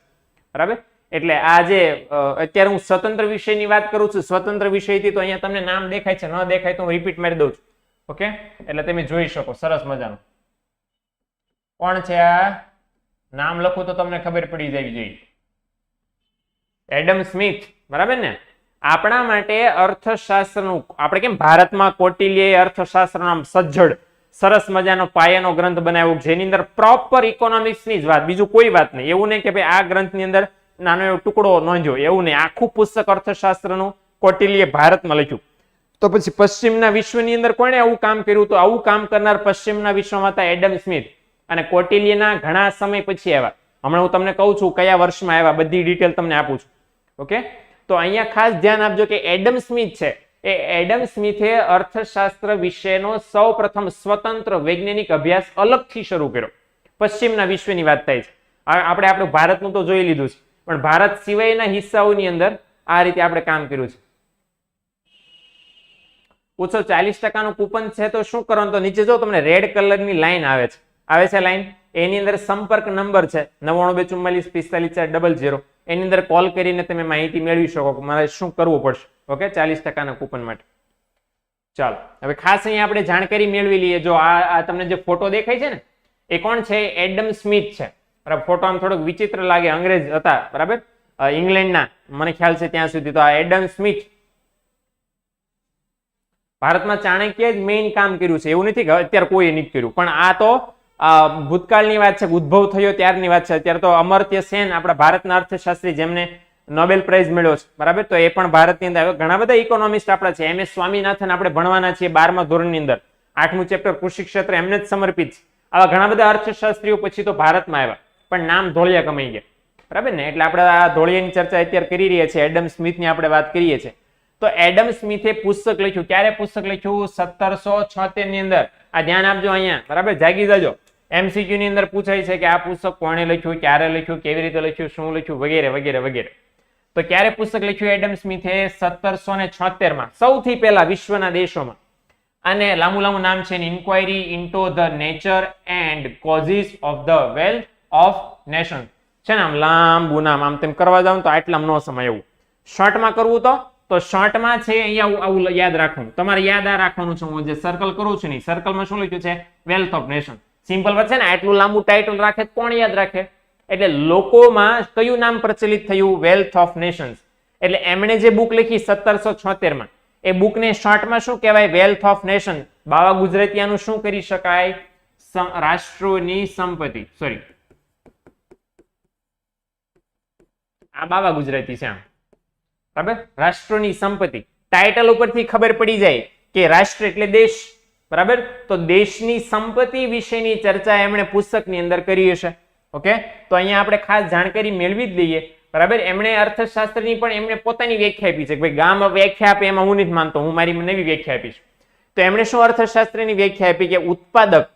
બરાબર. એટલે આ જે અત્યારે હું સ્વતંત્ર વિષયની વાત કરું છું, સ્વતંત્ર વિષયથી તો અહીંયા તમને નામ દેખાય છે, ન દેખાય તો હું રિપીટ મારી દઉં છું. ઓકે, એટલે તમે જોઈ શકો. સરસ મજાનું. કોણ છે આ? નામ લખું તો તમને ખબર પડી જવી જોઈએ. એડમ સ્મિથ, બરાબર ને. આપણા માટે અર્થશાસ્ત્રનું, આપણે કેમ ભારતમાં કૌટિલ્યએ અર્થશાસ્ત્રનો આમ સજ્જડ સરસ મજાનો પાયાનો ગ્રંથ બનાવ્યો જેની અંદર પ્રોપર ઇકોનોમિક્સની જ વાત, બીજું કોઈ વાત નહીં. એવું નહીં કે ભાઈ આ ગ્રંથની અંદર નાનો એવો ટુકડો નોંધ્યો, એવું નહીં. આખું પુસ્તક અર્થશાસ્ત્રનું કૌટિલ્યએ ભારતમાં લખ્યું. તો પછી પશ્ચિમના વિશ્વની અંદર કોણે આવું કામ કર્યું? તો આવું કામ કરનાર પશ્ચિમના વિશ્વમાં હતા એડમ સ્મિથ. અને કૌટિલ્યના ઘણા સમય પછી આવ્યા. હમણાં હું તમને કહું છું કયા વર્ષમાં આવ્યા, બધી ડિટેલ તમને આપું છું. ઓકે, તો અહીંયા ખાસ ધ્યાન આપજો કે એડમ સ્મિથ છે, એ એડમ સ્મિથે અર્થશાસ્ત્ર વિશેનો સૌ પ્રથમ સ્વતંત્ર વૈજ્ઞાનિક અભ્યાસ અલગથી શરૂ કર્યો. પશ્ચિમના વિશ્વની વાત થાય છે. આપણે આપણું ભારતનું તો જોઈ લીધું છે, પણ ભારત સિવાયના હિસ્સાઓની અંદર આ રીતે આપણે કામ કર્યું છે. પૂછો 40% કૂપન છે તો શું કરવાનું? તો નીચે જો તમને રેડ કલરની લાઈન આવે છે લાઈન, એની અંદર સંપર્ક નંબર છે 9924454000. એની અંદર કોલ કરીને તમે માહિતી મેળવી શકો કે મારે શું કરવું પડશે. ઓકે, 40% કૂપન માટે. ચાલો, હવે ખાસ અહીંયા આપણે જાણકારી મેળવી લઈએ. જો આ તમને જે ફોટો દેખાય છે ને, એ કોણ છે? એડમ સ્મિથ છે, બરાબર. ફોટો આમ થોડોક વિચિત્ર લાગે, અંગ્રેજ હતા, બરાબર, ઇંગ્લેન્ડના, મને ખ્યાલ છે ત્યાં સુધી. તો આ એડમ સ્મિથ ભારતમાં ચાણક્ય જ મેઇન કામ કર્યું છે, એવું નથી કે અત્યારે કોઈ નથી કર્યું, પણ આ તો ભૂતકાળની વાત છે, ઉદ્ભવ થયો ત્યારની વાત છે. અત્યારે તો અમર્ત્ય સેન, આપણા ભારતના અર્થશાસ્ત્રી, જેમને નોબેલ પ્રાઇઝ મળ્યો છે, બરાબર, તો એ પણ ભારતની અંદર આવ્યો. ઘણા બધા ઇકોનોમિસ્ટ આપણા છે. MS સ્વામીનાથન આપણે ભણવાના છીએ 12મા ધોરણની અંદર, 8મું ચેપ્ટર કૃષિ ક્ષેત્ર એમને જ સમર્પિત છે. આવા ઘણા બધા અર્થશાસ્ત્રીઓ પછી તો ભારતમાં આવ્યા, પણ નામ ધોળિયા કમાઈ ગયા. બરાબર ને? એટલે આપણે આ ધોળિયાની ચર્ચા અત્યારે કરી રહ્યા છીએ, એડમ સ્મિથની આપણે વાત કરીએ છીએ. તો એડમ સ્મિથે પુસ્તક લખ્યું. ક્યારે પુસ્તક લખ્યું? 1776 ની અંદર. આ ધ્યાન આપજો અહીંયા, બરાબર? જાગી જજો. MCQ ની અંદર પૂછાય છે કે આ પુસ્તક કોણે લખ્યું, ક્યારે લખ્યું, કેવી રીતે લખ્યું, શું લખ્યું, વગેરે વગેરે વગેરે. તો ક્યારે પુસ્તક લખ્યું એડમ સ્મિથે? 1776 માં. સૌથી પહેલા વિશ્વના દેશોમાં. અને લાંબુ લાંબુ નામ છે, inquiry into the nature and causes of the wealth of nation છે ને. આમ લાંબુ નામ, આમ તેમ કરવા જાવ તો આટલામાં નો સમય. એવું શોર્ટમાં કરવું તો શોર્ટમાં છે અહીંયા આવું યાદ રાખવું. તમારે યાદ આ રાખવાનું છે. હું જે સર્કલ કરું છું ને, સર્કલમાં શું લખ્યું છે? Wealth of nation. સિમ્પલ વાત છે ને. આટલું લાંબુ ટાઇટલ રાખે કોણ યાદ રાખે? એટલે લોકોમાં કયું નામ પ્રચલિત થયું? Wealth of Nations. એટલે એમણે જે બુક લખી 1776 માં, એ બુકને શોર્ટમાં શું કહેવાય? Wealth of nation. બાવા ગુજરાતીયાનું શું કરી શકાય? રાષ્ટ્રોની સંપત્તિ. સોરી, આ બાવા ગુજરાતી છે આમ, બરાબર? રાષ્ટ્રોની સંપત્તિ. ટાઇટલ ઉપરથી ખબર પડી જાય કે રાષ્ટ્ર એટલે દેશ, બરાબર? તો દેશની સંપત્તિ વિશેની ચર્ચા એમણે પુસ્તકની અંદર કરી હશે. ઓકે, તો અહીંયા આપણે ખાસ જાણકારી મેળવી જ લઈએ, બરાબર? એમણે અર્થશાસ્ત્રની પણ એમણે પોતાની વ્યાખ્યા આપી છે. ભાઈ ગામ વ્યાખ્યા આપે એમાં હું નથી માનતો, હું મારી નવી વ્યાખ્યા આપીશ. તો એમણે શું અર્થશાસ્ત્રની વ્યાખ્યા આપી કે ઉત્પાદક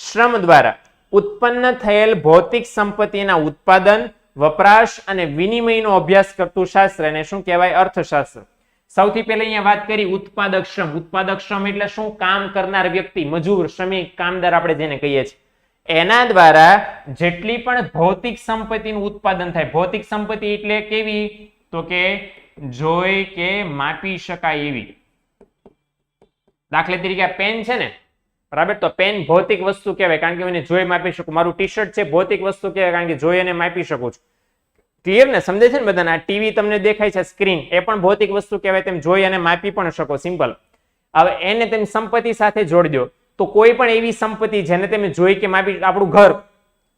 શ્રમ દ્વારા ઉત્પન્ન થયેલ ભૌતિક સંપત્તિના ઉત્પાદન, વપરાશ અને વિનિમયનો અભ્યાસ કરતું શાસ્ત્ર એને શું કહેવાય? અર્થશાસ્ત્ર. સૌથી પહેલા અહીંયા વાત કરી ઉત્પાદક શ્રમ. ઉત્પાદક શ્રમ એટલે શું? કામ કરનાર વ્યક્તિ, મજૂર, શ્રમિક, કામદાર આપણે જેને કહીએ છીએ. એના દ્વારા જેટલી પણ ભૌતિક સંપત્તિનું ઉત્પાદન થાય. ભૌતિક સંપત્તિ એટલે કેવી? તો કે જોઈ કે માપી શકાય એવી. દાખલા તરીકે આ પેન છે ને, બરાબર? તો પેન ભૌતિક વસ્તુ કહેવાય, કારણ કે હું એને જોઈ માપી શકું. મારું ટી શર્ટ છે ભૌતિક વસ્તુ કહેવાય, કારણ કે જોઈ અને માપી શકું છું. ક્લિયર ને? સમજે છે ને બધાને? આ ટીવી તમને દેખાય છે સ્ક્રીન, એ પણ ભૌતિક વસ્તુ કહેવાય, તેમ જોઈ અને માપી પણ શકો. સિમ્પલ. હવે એને તેમ સંપત્તિ સાથે જોડી દો તો કોઈ પણ એવી સંપત્તિ જેને તમે જોઈ કે માપી, આપણું ઘર,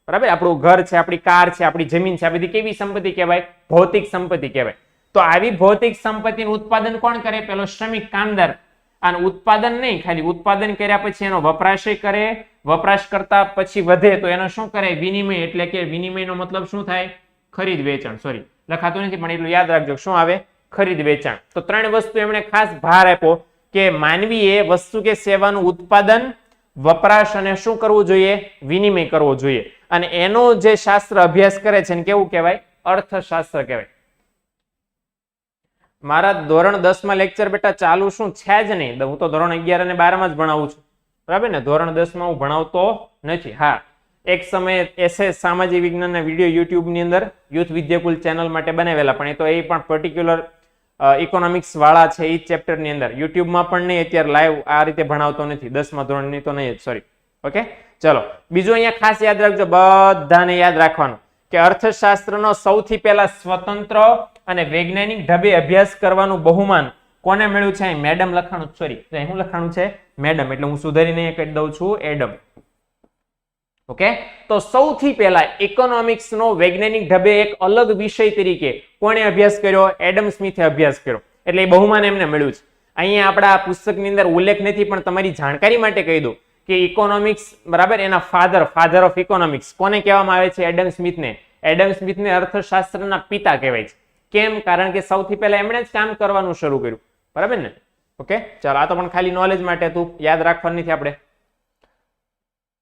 બરાબર? આપણું ઘર છે, આપણી કાર છે, આપણી જમીન છે, આ બધી કેવી સંપત્તિ કહેવાય? ભૌતિક સંપત્તિ કહેવાય. તો આવી ભૌતિક સંપત્તિનું ઉત્પાદન કોણ કરે? પેલો શ્રમિક, કામદાર. અને ઉત્પાદન નહીં, ખાલી ઉત્પાદન કર્યા પછી એનો વપરાશ કરે. વપરાશ કરતા પછી વધે તો એનો શું કરે? વિનિમય. એટલે કે વિનિમયનો મતલબ શું થાય? ખરીદ વેચાણ. સોરી, લખાતું નથી પણ એટલું યાદ રાખજો. શું આવે? ખરીદ વેચાણ. તો ત્રણ વસ્તુ એમણે ખાસ ભાર આપ્યો કે માનવીએ વસ્તુ કે સેવાનું ઉત્પાદન, વપરાશ અને શું કરવું જોઈએ? વિનિમય કરવો જોઈએ. અને એનો જે શાસ્ત્ર અભ્યાસ કરે છે કેવું કહેવાય? અર્થશાસ્ત્ર કહેવાય. મારા ધોરણ 10 માં લેક્ચર બેટા ચાલુ શું છે જ નહીં. હું તો ધોરણ 11 અને 12 માં જ ભણાવું છું, બરાબર ને? ધોરણ 10 માં હું ભણાવતો નથી. હા, એક સમયે SS સામાજિક વિજ્ઞાનના વિડીયો યુટ્યુબ ની અંદર યુથ વિદ્યાકુલ ચેનલ માટે બનાવેલા, પણ એ પણ પર્ટિક્યુલર ઇકોનોમિક્સ વાળા છે એ ચેપ્ટર ની અંદર. યુટ્યુબમાં પણ નહીં, અત્યારે લાઈવ આ રીતે ભણાવતો નથી. 10મા ધોરણની તો નહીં જ, સોરી. ઓકે, ચલો બીજું અહીંયા ખાસ યાદ રાખજો, બધાને યાદ રાખવાનું કે અર્થશાસ્ત્રનો સૌથી પહેલા સ્વતંત્ર અને વૈજ્ઞાનિક ઢબે અભ્યાસ કરવાનું બહુમાન કોને મળ્યું છે? મેડમ લખાણું, સોરી, શું લખાણું છે? મેડમ. એટલે હું સુધારીને કહી દઉં છું એડમ. ઓકે, તો સૌથી પહેલા ઇકોનોમિક્સ નો વૈજ્ઞાનિક ઢબે એક અલગ વિષય તરીકે કોણે અભ્યાસ કર્યો? એડમ સ્મિથે અભ્યાસ કર્યો. એટલે એ બહુમાન એમને મળ્યું છે. અહીંયા આપણા પુસ્તકની અંદર ઉલ્લેખ નથી, પણ તમારી જાણકારી માટે કહી દઉં કે ઇકોનોમિક્સ, બરાબર, એના ફાધર ઓફ ઇકોનોમિક્સ કોને કહેવામાં આવે છે? એડમ સ્મિથને. એડમ સ્મિથને અર્થશાસ્ત્રના પિતા કહેવાય છે. કેમ? કારણ કે સૌથી પહેલા એમણે જ કામ કરવાનું શરૂ કર્યું, બરાબર ને? ઓકે, ચાલો આ તો પણ ખાલી નોલેજ માટે હતું, યાદ રાખવાનું નથી આપણે.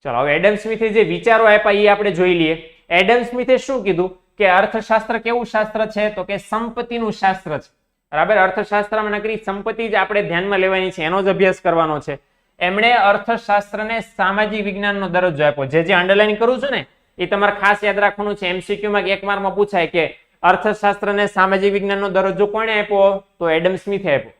ચલો હવે એડમ સ્મિથે જે વિચારો આપ્યા એ આપણે જોઈ લઈએ. એડમ સ્મિથે શું કીધું કે અર્થશાસ્ત્ર કેવું શાસ્ત્ર છે? તો કે સંપત્તિનું શાસ્ત્ર છે, બરાબર? અર્થશાસ્ત્રમાં નકરી સંપત્તિ જ આપણે ધ્યાનમાં લેવાની છે, એનો જ અભ્યાસ કરવાનો છે. એમણે અર્થશાસ્ત્રને સામાજિક વિજ્ઞાનનો દરજ્જો આપ્યો. જે અંડરલાઈન કરું છું ને એ તમારે ખાસ યાદ રાખવાનું છે. MCQ માં 1 માર્કમાં પૂછાય કે અર્થશાસ્ત્રને સામાજિક વિજ્ઞાનનો દરજ્જો કોણે આપ્યો? તો એડમ સ્મિથે આપ્યો.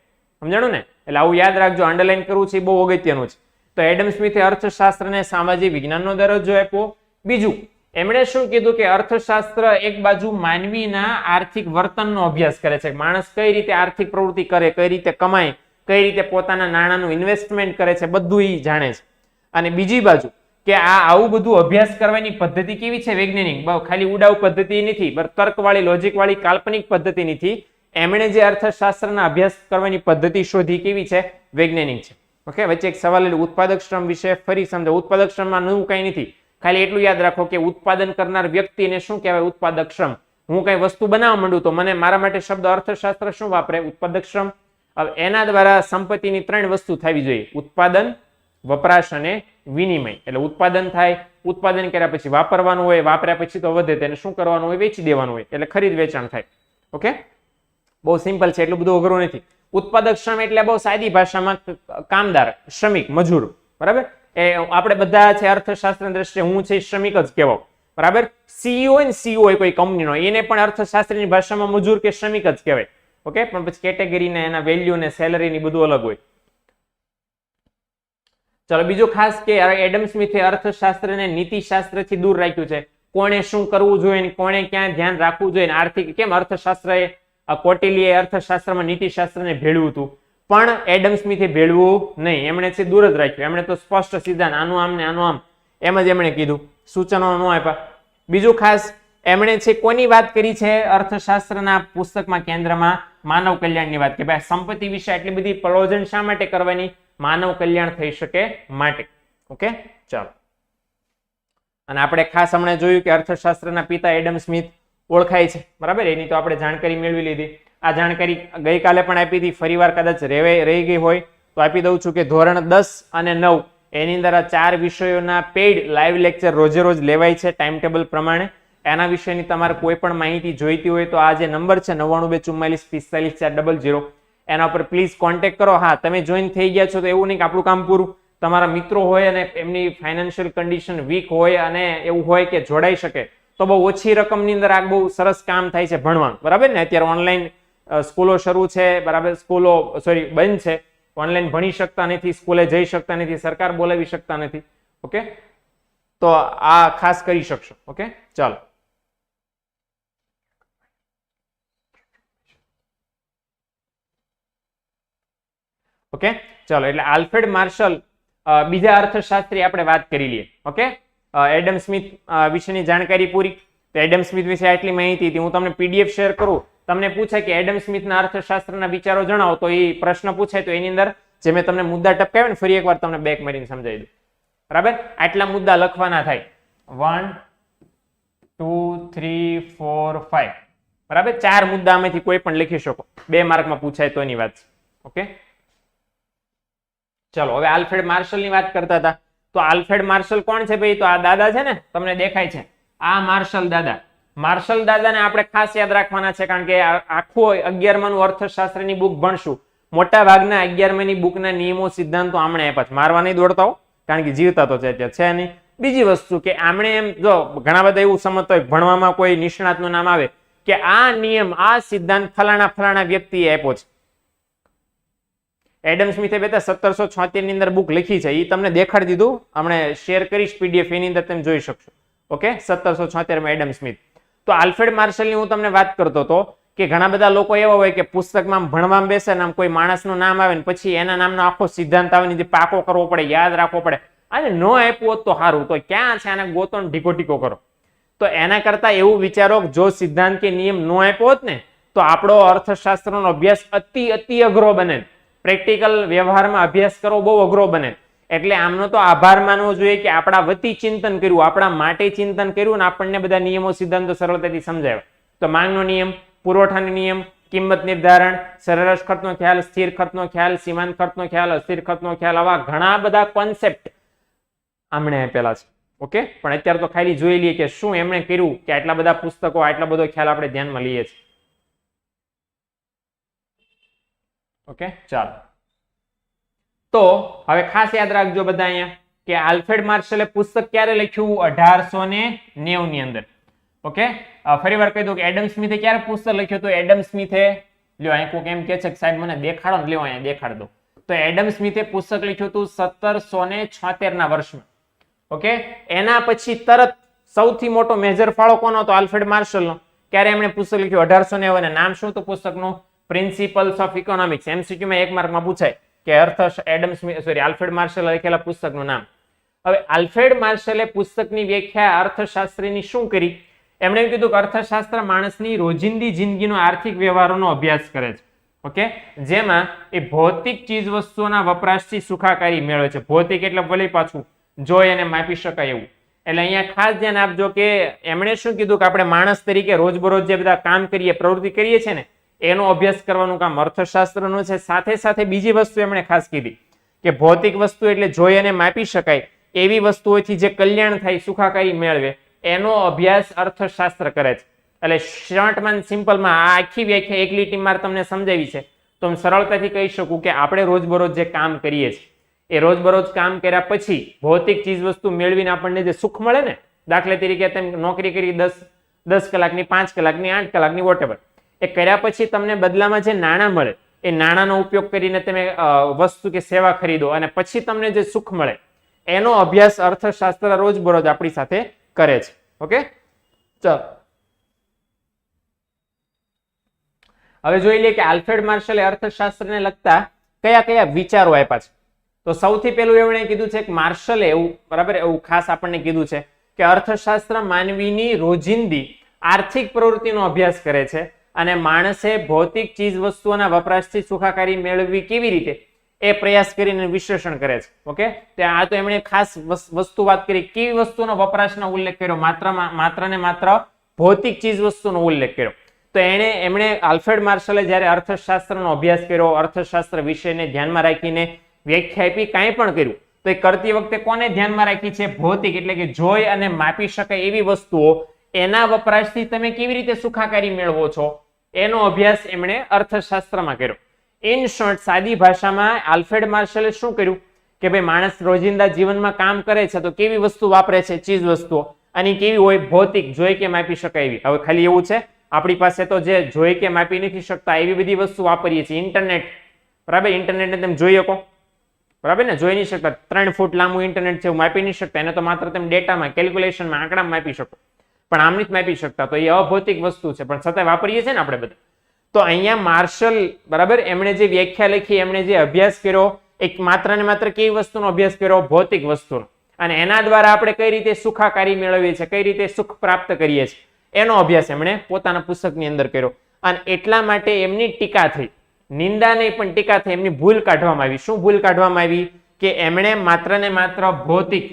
સમજાણું ને? એટલે આવું યાદ રાખજો, અંડરલાઈન કરવું છે, બહુ અગત્યનું છે. તો એડમ સ્મિથે અર્થશાસ્ત્રને સામાજિક વિજ્ઞાનનો દરજ્જો આપ્યો. બીજું, એમણે શું કીધું કે અર્થશાસ્ત્ર એક બાજુ માનવીના આર્થિક વર્તનનો અભ્યાસ કરે છે. માણસ કઈ રીતે આર્થિક પ્રવૃત્તિ કરે, કઈ રીતે કમાય, કઈ રીતે પોતાના નાણાંનું ઇન્વેસ્ટમેન્ટ કરે છે, બધું એ જાણે છે. અને બીજી બાજુ કે આવું બધું અભ્યાસ કરવાની પદ્ધતિ કેવી છે? વૈજ્ઞાનિક. ખાલી ઉડાવ પદ્ધતિ નથી, તર્કવાળી, લોજિકવાળી, કાલ્પનિક પદ્ધતિ નથી. એમણે જે અર્થશાસ્ત્રના અભ્યાસ કરવાની પદ્ધતિ શોધી કેવી છે? વૈજ્ઞાનિક છે. ઓકે, વચ્ચે એક સવાલ ઉત્પાદક શ્રમ વિશે ફરી સમજો. ઉત્પાદક શ્રમમાં નવું કઈ નથી, ખાલી એટલું યાદ રાખો કે ઉત્પાદન કરનાર વ્યક્તિને શું કહેવાય? ઉત્પાદક શ્રમ. હું કઈ વસ્તુ બનાવવા માંડું તો મને મારા માટે શબ્દ અર્થશાસ્ત્ર શું વાપરે? ઉત્પાદક શ્રમ. હવે એના દ્વારા સંપત્તિની 3 વસ્તુ થવી જોઈએ: ઉત્પાદન, વપરાશ અને વિનિમય. એટલે ઉત્પાદન થાય, ઉત્પાદન કર્યા પછી વાપરવાનું હોય, વાપર્યા પછી તો વધે તેને શું કરવાનું હોય? વેચી દેવાનું હોય. એટલે ખરીદ વેચાણ થાય. ઓકે, બહુ સિમ્પલ છે, એટલું બધું અઘરું નથી. ઉત્પાદક શ્રમ એટલે બહુ સાદી ભાષામાં કામદાર, શ્રમિક, મજૂર. બરાબર, એ આપણે બધા છે અર્થશાસ્ત્રની દ્રષ્ટિએ હું છે શ્રમિક જ કહેવાય. બરાબર, સીઈઓ હોય ને, સીઈઓ હોય કોઈ કંપનીનો, એને પણ અર્થશાસ્ત્રની ભાષામાં મજૂર કે શ્રમિક જ કહેવાય. ઓકે, પણ પછી કેટેગરી ને એના વેલ્યુ ને સેલરી ની બધું અલગ હોય. ચલો બીજું ખાસ કે એડમ સ્મિથે અર્થશાસ્ત્રને નીતિશાસ્ત્રથી દૂર રાખ્યું છે. કોણે શું કરવું જોઈએ, કોણે ક્યાં ધ્યાન રાખવું જોઈએ, આર્થિક કેમ અર્થશાસ્ત્ર એ કોટિલીએ અર્થશાસ્ત્રમાં નીતિશાસ્ત્રને ભેળવું હતું, પણ એડમ સ્મિથે ભેળવું નહીં. એમણે છે દૂર જ રાખ્યું. એમણે તો સ્પષ્ટ સિદ્ધાંત આનું આમ ને આનું આમ એમ જ એમણે કીધું, સૂચનો ન આપ્યા. બીજું ખાસ એમણે છે કોની વાત કરી છે અર્થશાસ્ત્રના પુસ્તકમાં? કેન્દ્રમાં માનવ કલ્યાણની વાત. કે ભાઈ સંપત્તિ વિશે આટલી બધી પ્રયોજન શા માટે કરવાની? માનવ કલ્યાણ થઈ શકે માટે. ઓકે, ચાલો. અને આપણે ખાસ હમણાં જોયું કે અર્થશાસ્ત્રના પિતા એડમ સ્મિથ ઓળખાય છે. બરાબર, એની તો આપણે જાણકારી મેળવી લીધી. આ જાણકારી ગઈકાલે પણ આપી હતી, ફરીવાર કદાચ રહી ગઈ હોય તો આપી દઉં છું કે ધોરણ 10 અને 9 એની અંદર આ 4 વિષયોના પેઇડ લાઈવ લેક્ચર રોજે રોજ લેવાય છે ટાઈમ ટેબલ પ્રમાણે. એના વિશેની તમારે કોઈ પણ માહિતી જોઈતી હોય તો આ જે નંબર છે 9924454000 એના પર પ્લીઝ કોન્ટેક્ટ કરો. હા, તમે જોઈન થઈ ગયા છો તો એવું નહીં કે આપણું કામ પૂરું. તમારા મિત્રો હોય અને એમની ફાઇનાન્શિયલ કન્ડિશન વીક હોય અને એવું હોય કે જોડાઈ શકે તો બહુ ઓછી રકમની અંદર આ બહુ સરસ કામ થાય છે ભણવાનું. બરાબર ને, અત્યારે ઓનલાઈન સ્કૂલો શરૂ છે. બરાબર, સ્કૂલો બંધ છે, ઓનલાઈન ભણી શકતા નથી, સ્કૂલે જઈ શકતા નથી, સરકાર બોલાવી શકતા નથી. ઓકે, તો આ ખાસ કરી શકશો. ઓકે, ચાલો. ઓકે, ચાલો. એટલે આલ્ફ્રેડ માર્શલ બીજા અર્થશાસ્ત્રી આપણે વાત કરી લઈએ. ઓકે, એડમ સ્મિથ વિશેની જાણકારી પૂરી. તો એડમ સ્મિથ વિશે આટલી માહિતી હતી. હું તમને પીડીએફ શેર કરું, તમને પૂછે કે એડમ સ્મિથના અર્થશાસ્ત્રના વિચારો જણાવો, તો એ પ્રશ્ન પૂછે તો એની અંદર જે મેં તમને મુદ્દા ટપકાવ્યા ને ફરી એકવાર તમને બેક મારીને સમજાવી દઉં. બરાબર, આટલા મુદ્દા લખવાના થાય 1 2 3 4 5. બરાબર, 4 મુદ્દામાંથી કોઈ પણ લખી શકો, 2 માર્કમાં પૂછાય તો એની વાત છે. ઓકે, ચલો. હવે આલ્ફ્રેડ માર્શલની વાત કરતા હતા. તો આલ્ફ્રેડ માર્શલ કોણ છે ભાઈ? તો આ દાદા છે ને, તમને દેખાય છે આ માર્શલ દાદા. માર્શલ દાદાને આપણે ખાસ યાદ રાખવાના છે, કારણ કે આખું 11માનું અર્થશાસ્ત્રની બુક ભણશું. મોટા ભાગના 11માની બુકના નિયમો સિદ્ધાંતો આમણે આપ્યા છે. મારવા નહીં દોડતા હો, કારણ કે જીવતા તો છે નહીં. બીજી વસ્તુ કે આમણે એમ જો ઘણા બધા એવું સમજતા હોય ભણવામાં કોઈ નિષ્ણાતનું નામ આવે કે આ નિયમ, આ સિદ્ધાંત ફલાણા ફલાણા વ્યક્તિએ આપ્યો છે. એડમ સ્મિથે 1776 ની અંદર બુક લખી છે, એ તમને દેખાડી દીધું, હમણાં શેર કરીશ પીડીએફ, એની અંદર તમે જોઈ શકશો. ઓકે, 1776 માં એડમ સ્મિથ. તો આલ્ફ્રેડ માર્શલની હું તમને વાત કરતો હતો કે ઘણા બધા લોકો એવા હોય કે પુસ્તકમાં ભણવામાં બેસે ને આમ કોઈ માણસનું નામ આવે ને પછી એના નામનો આખો સિદ્ધાંત આવે ને પાકો કરવો પડે, યાદ રાખવો પડે. અને ન આપ્યું હોત તો સારું, તો ક્યાં છે આને ગોતો ને ઢીકો ઢીકો કરો. તો એના કરતા એવું વિચારો જો સિદ્ધાંત કે નિયમ ન આપ્યો હોત ને તો આપણો અર્થશાસ્ત્રનો અભ્યાસ અતિ અઘરો બને. પ્રેક્ટિકલ વ્યવહારમાં અભ્યાસ કરવો બહુ અઘરો બને. એટલે આમનો તો આભાર માનવો જોઈએ કે આપણા વતી ચિંતન કર્યું, આપણા માટે ચિંતન કર્યું અને આપણને બધા નિયમો સિદ્ધાંતો સરળતાથી સમજાવ્યા. તો માંગનો નિયમ, પુરવઠાનો નિયમ, કિંમત નિર્ધારણ, સરેરાશ ખર્ચનો ખ્યાલ, સ્થિર ખર્ચનો ખ્યાલ, સીમાંત ખર્ચનો ખ્યાલ, અસ્થિર ખર્ચનો ખ્યાલ, આવા ઘણા બધા કોન્સેપ્ટ આમણે આપેલા છે. ઓકે, પણ અત્યારે તો ખાલી જોઈ લઈએ કે શું એમણે કર્યું કે આટલા બધા પુસ્તકો, આટલા બધો ખ્યાલ આપણે ધ્યાનમાં લઈએ છીએ. ઓકે, ચાલો. તો હવે ખાસ યાદ રાખજો બધા અહીંયા કે આલ્ફ્રેડ માર્શલે પુસ્તક ક્યારે લખ્યું? 1890 ની અંદર. ઓકે, ફરીવાર કહી દઉં કે એડમ સ્મિથે ક્યારે પુસ્તક લખ્યું? તો એડમ સ્મિથે, લ્યો અહીં કોક એમ કે છે કે સાહેબ મને દેખાડો ને, લ્યો અહીંયા દેખાડ દો. તો એડમ સ્મિથે પુસ્તક લખ્યું હતું 1776 ના વર્ષમાં. ઓકે, એના પછી તરત સૌથી મોટો મેજર ફાળો કોનો હતો? આલ્ફ્રેડ માર્શલનો. ક્યારે એમણે પુસ્તક લખ્યું? 1890. નામ શું હતું પુસ્તકનું? Principles of economics. MCQ માં 1 માર્કમાં પૂછાય કે આલ્ફ્રેડ માર્શલે લખેલા પુસ્તકનું નામ. હવે આલ્ફ્રેડ માર્શલે પુસ્તકની વ્યાખ્યા અર્થશાસ્ત્રીની શું કરી? એમણે એમ કીધું કે અર્થશાસ્ત્ર માણસની રોજિંદી જિંદગીનો આર્થિક વ્યવહારોનો અભ્યાસ કરે છે. ઓકે, જેમાં એ ભૌતિક ચીજ વસ્તુઓના વપરાશથી સુખાકારી મેળવે છે. ભૌતિક એટલે ભલે પાછું જોઈ અને માપી શકાય એવું. એટલે અહીંયા ખાસ ધ્યાન આપજો કે એમણે શું કીધું કે આપણે માણસ તરીકે રોજબરોજ જે બધા કામ કરીએ, પ્રવૃત્તિ કરીએ છીએ ને, એનો અભ્યાસ કરવાનું કામ અર્થશાસ્ત્રનું છે. સાથે સાથે બીજી વસ્તુ એમણે ખાસ કીધી કે ભૌતિક વસ્તુ એટલે જોઈ અને માપી શકાય એવી વસ્તુઓથી જે કલ્યાણ થાય, સુખાકારી મેળવે, એનો અભ્યાસ અર્થશાસ્ત્ર કરે છે. એટલે શોર્ટમાં સિમ્પલમાં આ આખી વ્યાખ્યા એક લીટીમાં તમને સમજાવી છે, તો હું સરળતાથી કહી શકું કે આપણે રોજબરોજ જે કામ કરીએ છીએ એ રોજબરોજ કામ કર્યા પછી ભૌતિક ચીજ વસ્તુ મેળવીને આપણને જે સુખ મળે ને, દાખલા તરીકે તમે નોકરી કરી 10 કલાકની, 5 કલાકની, 8 કલાકની, વોટેવર, એ કર્યા પછી તમને બદલામાં જે નાણાં મળે એ નાણાંનો ઉપયોગ કરીને તમે વસ્તુ કે સેવા ખરીદો અને પછી તમને જે સુખ મળે એનો અભ્યાસ અર્થશાસ્ત્ર રોજબરોજ આપણી સાથે કરે છે. ઓકે, ચાલો હવે જોઈ લઈએ કે આલ્ફ્રેડ માર્શલે અર્થશાસ્ત્રને લગતા કયા કયા વિચારો આપ્યા છે. તો સૌથી પહેલું એમણે કીધું છે કે માર્શલે એવું બરાબર એવું ખાસ આપણને કીધું છે કે અર્થશાસ્ત્ર માનવીની રોજિંદી આર્થિક પ્રવૃત્તિનો અભ્યાસ કરે છે અને માણસે ભૌતિક ચીજ વસ્તુઓના વપરાશથી સુખાકારી મેળવવી કેવી રીતે એ પ્રયાસ કરીને વિશ્લેષણ કરે છે. ઓકે, આ તો એમણે ખાસ વસ્તુ વાત કરી, કેવી વસ્તુનો વપરાશનો ઉલ્લેખ કર્યો, માત્ર ને માત્ર ભૌતિક ચીજ વસ્તુનો ઉલ્લેખ કર્યો. તો એમણે આલ્ફ્રેડ માર્શલે જ્યારે અર્થશાસ્ત્રનો અભ્યાસ કર્યો, અર્થશાસ્ત્ર વિષયને ધ્યાનમાં રાખીને વ્યાખ્યા આપી, કાંઈ પણ કર્યું, તો એ કરતી વખતે કોને ધ્યાનમાં રાખી છે? ભૌતિક એટલે કે જોઈ અને માપી શકાય એવી વસ્તુઓ, એના વપરાશથી તમે કેવી રીતે સુખાકારી મેળવો છો એનો અભ્યાસ એમણે અર્થશાસ્ત્રમાં કર્યો. ઇન શોર્ટ, સાદી ભાષામાં આલ્ફ્રેડ માર્શલે શું કર્યું કે ભાઈ માણસ રોજિંદા જીવનમાં કામ કરે છે તો કેવી વસ્તુ વાપરે છે, ચીજ વસ્તુઓ, અને કેવી હોય? ભૌતિક, જોઈ કે માપી શકાય એવી. હવે ખાલી એવું છે આપણી પાસે તો જે જોઈ કે માપી નથી શકતા એવી બધી વસ્તુ વાપરીએ છીએ. ઇન્ટરનેટ, બરાબર, ઇન્ટરનેટને તમે જોઈ શકો, બરાબર ને, જોઈ નહીં શકતા. 3 ફૂટ લાંબુ ઇન્ટરનેટ છે, માપી નહીં શકતા. એને તો માત્ર તમે ડેટામાં, કેલ્ક્યુલેશનમાં, આંકડામાં માપી શકો, પણ આમ નથી માપી શકતા. તો એ અભૌતિક વસ્તુ છે, પણ છતાં વાપરીએ છીએ ને આપણે બધા. તો અહીંયા માર્શલ, બરાબર, એમણે જે વ્યાખ્યા લખી, એમણે જે અભ્યાસ કર્યો, એક માત્ર ને માત્ર કેવી વસ્તુનો અભ્યાસ કર્યો? ભૌતિક વસ્તુનો. અને એના દ્વારા આપણે કઈ રીતે સુખાકારી મેળવીએ છીએ, કઈ રીતે સુખ પ્રાપ્ત કરીએ છીએ એનો અભ્યાસ એમણે પોતાના પુસ્તકની અંદર કર્યો. અને એટલા માટે એમની ટીકા થઈ, નિંદા નહીં પણ ટીકા થઈ, એમની ભૂલ કાઢવામાં આવી. શું ભૂલ કાઢવામાં આવી? કે એમણે માત્ર ને માત્ર ભૌતિક,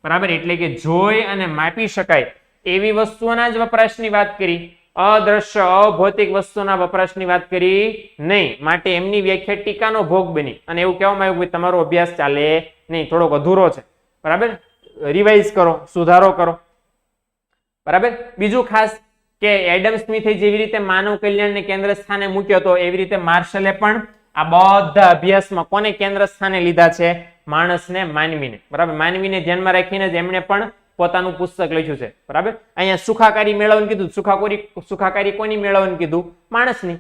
બરાબર, એટલે કે જોઈ અને માપી શકાય એવી વસ્તુઓના જ વપરાશની વાત કરી, અદ્રશ્ય અભૌતિક વસ્તુના વપરાશની વાત કરી નહીં. માટે એમની વ્યાખ્યા ટીકાનો ભોગ બની અને એવું કહેવામાં આવ્યું કે તમારો અભ્યાસ ચાલે નહીં, થોડોક અધૂરો છે, બરાબર, રિવાઇઝ કરો, સુધારો કરો, બરાબર. બીજું ખાસ કે એડમ સ્મિથે જેવી રીતે માનવ કલ્યાણને કેન્દ્ર સ્થાને મૂક્યો હતો, એવી રીતે માર્શલે પણ આ બધા અભ્યાસમાં કોને કેન્દ્ર સ્થાને લીધા છે? માણસને, માનવીને, બરાબર. માનવીને ધ્યાનમાં રાખીને જ એમણે પણ પોતાનું પુસ્તક લખ્યું છે, બરાબર. અહીંયા સુખાકારી મેળવવાનું કીધું, સુખાકારી કોની મેળવવાનું કીધું? માણસની,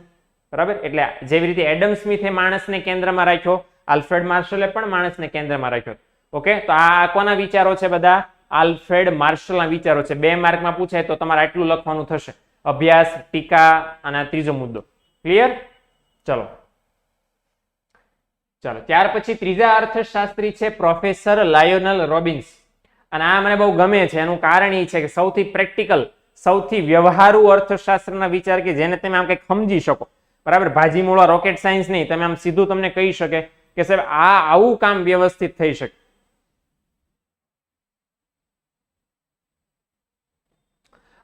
બરાબર. એટલે જેવી રીતે એડમ સ્મિથે માણસને કેન્દ્રમાં રાખ્યો, આલ્ફ્રેડ માર્શલે પણ માણસને કેન્દ્રમાં રાખ્યો. ઓકે, તો આ કોના વિચારો છે? બધા આલ્ફ્રેડ માર્શલના વિચારો છે. 2 માર્કમાં પૂછાય તો તમારે આટલું લખવાનું થશે: અભ્યાસ, ટીકા અને ત્રીજો મુદ્દો. ક્લિયર? ચલો ત્યાર પછી ત્રીજા અર્થશાસ્ત્રી છે પ્રોફેસર લાયોનલ રોબિન્સ. અને આ મને બહુ ગમે છે. એનું કારણ એ છે કે સૌથી પ્રેક્ટિકલ, સૌથી વ્યવહારુ અર્થશાસ્ત્રના વિચાર કે જેને તમે આમ કંઈક સમજી શકો, બરાબર. ભાજી મૂળા રોકેટ સાયન્સ નહીં, તમે આમ સીધું તમને કહી શકે કે સાહેબ આ આવું કામ વ્યવસ્થિત થઈ શકે.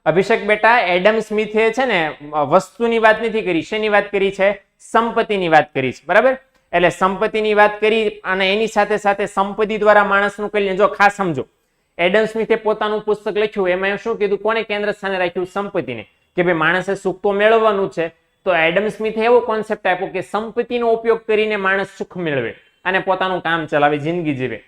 અભિષેક બેટા, એડમ સ્મિથે છે ને વસ્તુની વાત નથી કરી, શેની વાત કરી છે? સંપત્તિની વાત કરી છે, બરાબર. એટલે સંપત્તિની વાત કરી અને એની સાથે સાથે સંપત્તિ દ્વારા માણસનું કલ્યાણ. જો ખાસ સમજો, એડમ સ્મિથે પોતાનું પુસ્તક લખ્યું, એમાં શું કીધું? કોને કેન્દ્ર સ્થાને રાખ્યું? સંપત્તિને. કે ભાઈ માણસે સુખ તો મેળવવાનું છે, તો એડમ સ્મિથે એવો કોન્સેપ્ટ આપ્યો કે સંપત્તિનો ઉપયોગ કરીને માણસ સુખ મેળવે અને પોતાનું કામ ચલાવે, જિંદગી જીવે.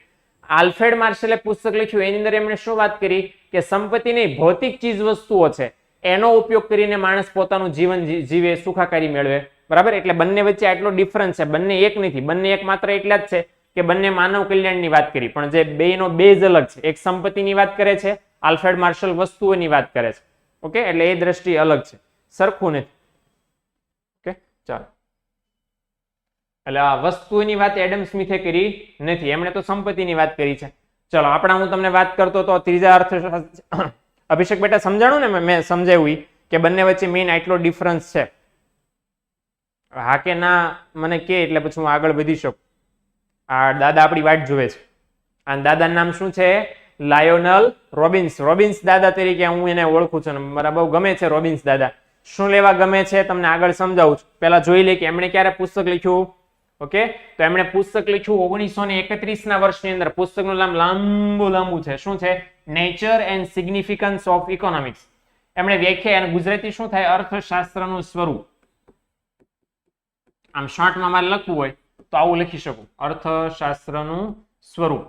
આલ્ફ્રેડ માર્શલે પુસ્તક લખ્યું, એની અંદર એમણે શું વાત કરી? કે સંપત્તિ નહીં, ભૌતિક ચીજ વસ્તુઓ છે એનો ઉપયોગ કરીને માણસ પોતાનું જીવન જીવે, સુખાકારી મેળવે, બરાબર. એટલે બંને વચ્ચે આટલો ડિફરન્સ છે. બંને એક નથી, બંને એક માત્ર એટલા જ છે કે બંને માનવ કલ્યાણની વાત કરી, પણ જે બેનો બેઝ અલગ છે. એક સંપત્તિની વાત કરે છે, આલ્ફ્રેડ માર્શલ વસ્તુઓની વાત કરે છે. ઓકે, એટલે એ દ્રષ્ટિ અલગ છે, સરખું નથી. ઓકે, ચાલો. એટલે આ વસ્તુની વાત એડમ સ્મિથે કરી નથી, એમણે તો સંપત્તિની વાત કરી છે. ચલો, આપણા હું તમને વાત કરતો તો ત્રીજા અર્થશાસ્ત્ર. અભિષેક બેટા સમજાણું ને? મેં સમજાવ્યું કે બંને વચ્ચે મેઇન આટલો ડિફરન્સ છે. હા કે ના મને કે, એટલે પછી હું આગળ વધી શકું. આ દાદા આપણી વાટ જોવે છે. આ દાદાનું નામ શું છે? લાયોનલ રોબિન્સ. રોબિન્સ દાદા તરીકે હું એને ઓળખું છું, મારા બહુ ગમે છે રોબિન્સ દાદા. શું લેવા ગમે છે તમને આગળ સમજાવું છું. પહેલા જોઈ લે કે એમણે ક્યારે પુસ્તક લખ્યું. ઓકે, તો એમણે પુસ્તક લખ્યું 1931 ના વર્ષની અંદર. પુસ્તકનું નામ લાંબુ છે. શું છે? Nature and significance of economics. એમણે વ્યાખ્યા અને ગુજરાતી શું થાય? અર્થશાસ્ત્રનું સ્વરૂપ. આમ શોર્ટમાં મારે લખવું હોય તો આવું લખી શકું, અર્થશાસ્ત્રનું સ્વરૂપ.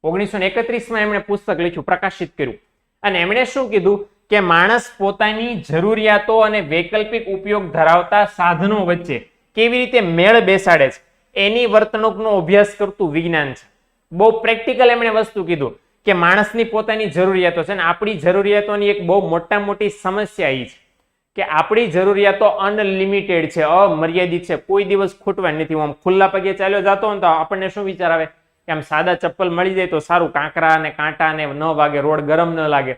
1931 માં એમણે પુસ્તક લખ્યું, પ્રકાશિત કર્યું. અને એમણે શું કીધું કે માણસ પોતાની જરૂરિયાતો અને વૈકલ્પિક ઉપયોગ ધરાવતા સાધનો વચ્ચે કેવી રીતે મેળ બેસાડે છે એની વર્તણૂકનો અભ્યાસ કરતું વિજ્ઞાન છે. બહુ પ્રેક્ટિકલ એમણે વસ્તુ કીધું કે માણસની પોતાની જરૂરિયાતો છે ને આપણી જરૂરિયાતોની એક બહુ મોટી સમસ્યા એ છે કે આપણી જરૂરિયાતો અનલિમિટેડ છે, અમર્યાદિત છે, કોઈ દિવસ ખૂટવાની નથી. આમ ખુલ્લા પગે ચાલ્યો જતો હોય તો આપણને શું વિચાર આવે કે આમ સાદા ચપ્પલ મળી જાય તો સારું, કાંકરા અને કાંટા ને ન વાગે, રોડ ગરમ ન લાગે.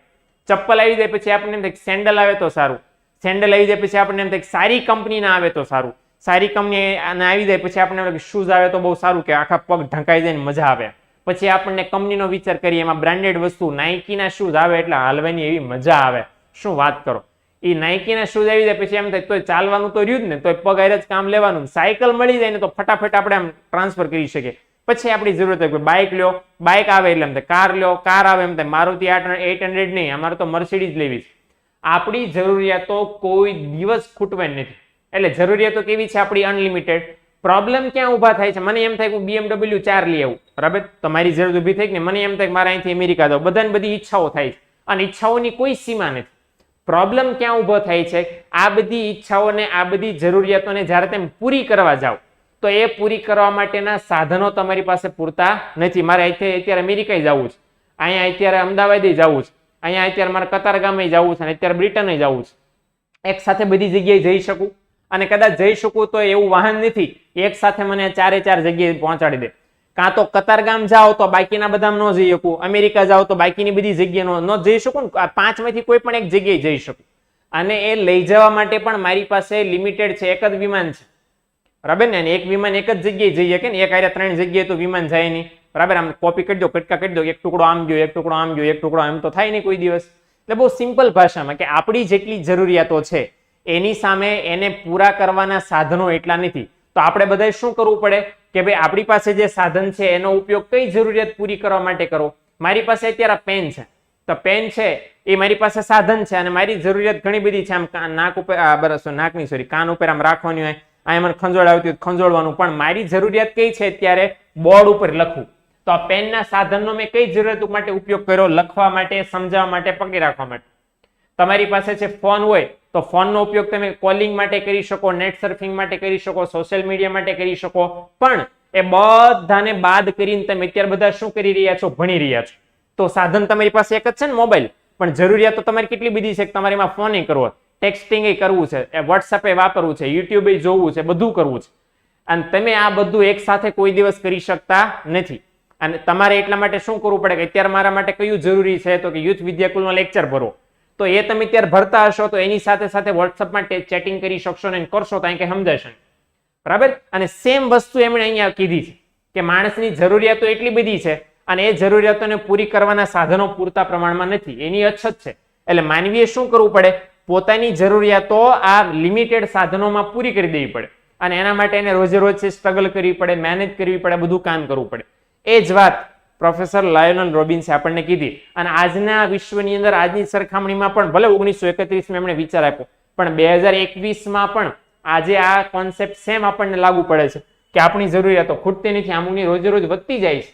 ચપ્પલ આવી જાય પછી આપણને એમ થાય સેન્ડલ આવે તો સારું, સેન્ડલ આવી જાય પછી આપણને એમ થાય સારી કંપનીના આવે તો સારું, સારી કંપની આવી જાય પછી આપણને શૂઝ આવે તો બહુ સારું કે આખા પગ ઢંકાઈ જાય ને મજા આવે. પછી આપણને કંપનીનો વિચાર કરીએ, એમાં બ્રાન્ડેડ વસ્તુ નાઇકીના શૂઝ આવે એટલે હાલવાની એવી મજા આવે, શું વાત કરો. એ નાઇકીના શૂઝ આવી જાય પછી એમ થાય તોય ચાલવાનું તો રહ્યું જ ને, તોય પગ હારે જ કામ લેવાનું. સાયકલ મળી જાય ને તો ફટાફટ આપણે આમ ટ્રાન્સફર કરી શકીએ. પછી આપણી જરૂરત હોય બાઇક લ્યો, બાઇક આવે એટલે એમ થાય કાર લ્યો, કાર આવે એમ થાય મારુતિ 800 નહીં, અમારે તો મર્સિડીઝ લેવી છે. આપણી જરૂરિયાતો કોઈ દિવસ ખૂટવાની નથી. એટલે જરૂરિયાતો કેવી છે આપણી? અનલિમિટેડ. પ્રોબ્લેમ ક્યાં ઊભા થાય છે? મને એમ થાય કે હું BMW 4 લઈ આવું, બરાબર, તમારી જરૂર ઊભી થઈ કે મને એમ થાય કે મારે અહીંથી અમેરિકા જાવ. બધાને બધી ઈચ્છાઓ થાય છે અને ઈચ્છાઓની કોઈ સીમા નથી. પ્રોબ્લેમ ક્યાં ઊભો થાય છે? આ બધી ઈચ્છાઓને, આ બધી જરૂરિયાતોને જ્યારે તમે પૂરી કરવા જાઓ તો એ પૂરી કરવા માટેના સાધનો તમારી પાસે પૂરતા નથી. મારે અત્યારે અમેરિકા જવું છે, અહીંયા અત્યારે અમદાવાદ જવું છે, અહીંયા અત્યારે મારે કતારગામે જવું છે અને અત્યારે બ્રિટને જવું છે. એક સાથે બધી જગ્યાએ જઈ શકું અને કદાચ જઈ શકું તો એવું વાહન નથી એક સાથે મને 4 જગ્યાએ પહોંચાડી દે. કાં તો કતારગામ જાઓ તો બાકીના બધા ન જઈ શકું, અમેરિકા જાઓ તો બાકીની બધી જગ્યાએ ન જઈ શકું ને, 5 માંથી કોઈ પણ એક જગ્યાએ જઈ શકું. અને એ લઈ જવા માટે પણ મારી પાસે લિમિટેડ છે, એક જ વિમાન છે, બરાબર ને. એક વિમાન એક જ જગ્યાએ જઈ શકે ને, એક આરે 3 જગ્યાએ તો વિમાન જાય નહીં, બરાબર. આમ કોપી કરી દો, કટકા કરી દો, એક ટુકડો આમ ગયો, એક ટુકડો આમ ગયો, એક ટુકડો આમ, તો થાય નહીં કોઈ દિવસ. એટલે બહુ સિમ્પલ ભાષામાં કે આપણી જેટલી જરૂરિયાતો છે એની સામે એને પૂરા કરવાના સાધનો એટલા નથી. તો આપણે બધાએ શું કરવું પડે કે ભાઈ આપણી પાસે જે સાધન છે એનો ઉપયોગ કઈ જરૂરિયાત પૂરી કરવા માટે કરો. મારી પાસે અત્યારે પેન છે, તો પેન છે એ મારી પાસે સાધન છે અને મારી જરૂરિયાત ઘણી બધી છે. આમ નાક ઉપર કાન ઉપર આમ રાખવાની હોય, આ મને ખંજોળ આવતી હોય ખંજોળવાનું, પણ મારી જરૂરિયાત કઈ છે અત્યારે? બોર્ડ ઉપર લખવું. તો આ પેનના સાધનનો મેં કઈ જરૂરિયાત માટે ઉપયોગ કર્યો? લખવા માટે, સમજાવવા માટે, પકડી રાખવા માટે. તમારી પાસે છે ફોન હોય તો ફોનનો ઉપયોગ તમે કોલિંગ માટે કરી શકો, નેટ સર્ફિંગ માટે કરી શકો, સોશિયલ મીડિયા માટે કરી શકો. પણ એ બધાને બાદ કરીને તમે અત્યારે બધા શું કરી રહ્યા છો? ભણી રહ્યા છો. તો સાધન તમારી પાસે એક જ છે ને, મોબાઈલ. પણ જરૂરિયાતો તમારી કેટલી બધી છે કે તમારે એમાં ફોન કરવો, ટેક્સ્ટિંગ કરવું છે, વોટ્સએપ વાપરવું છે, યુટ્યુબ જોવું છે, બધું કરવું છે. અને તમે આ બધું એક સાથે કોઈ દિવસ કરી શકતા નથી. અને તમારે એટલા માટે શું કરવું પડે કે અત્યારે મારા માટે કયું જરૂરી છે? તો કે યુથ વિદ્યાકુલમાં લેક્ચર ભરો. તો એ તમે ત્યારે ભરતા હશો તો એની સાથે સાથે વોટ્સઅપમાં ચેટિંગ કરી શકશો ને કરશો તો અહીં કઈ સમજાશે, બરાબર. અને સેમ વસ્તુ એમણે અહીંયા કીધી છે કે માણસની જરૂરિયાતો એટલી બધી છે અને એ જરૂરિયાતોને પૂરી કરવાના સાધનો પૂરતા પ્રમાણમાં નથી, એની અછત છે. એટલે માનવીએ શું કરવું પડે? પોતાની જરૂરિયાતો આ લિમિટેડ સાધનોમાં પૂરી કરી દેવી પડે અને એના માટે એને રોજે રોજ સ્ટ્રગલ કરવી પડે, મહેનત કરવી પડે, બધું કામ કરવું પડે. એ જ વાત પ્રોફેસર લાયોનલ રોબિન્સે આપણને કીધી. અને આજના વિશ્વની અંદર આજની સરખામણીમાં પણ ભલે 1931માં એમણે વિચાર આપ્યો, પણ 2021માં પણ આજે આ કોન્સેપ્ટ સેમ આપણને લાગુ પડે છે કે આપણી જરૂરિયાતો ખૂટતી નથી, અમુકની રોજે રોજ વધતી જાય છે.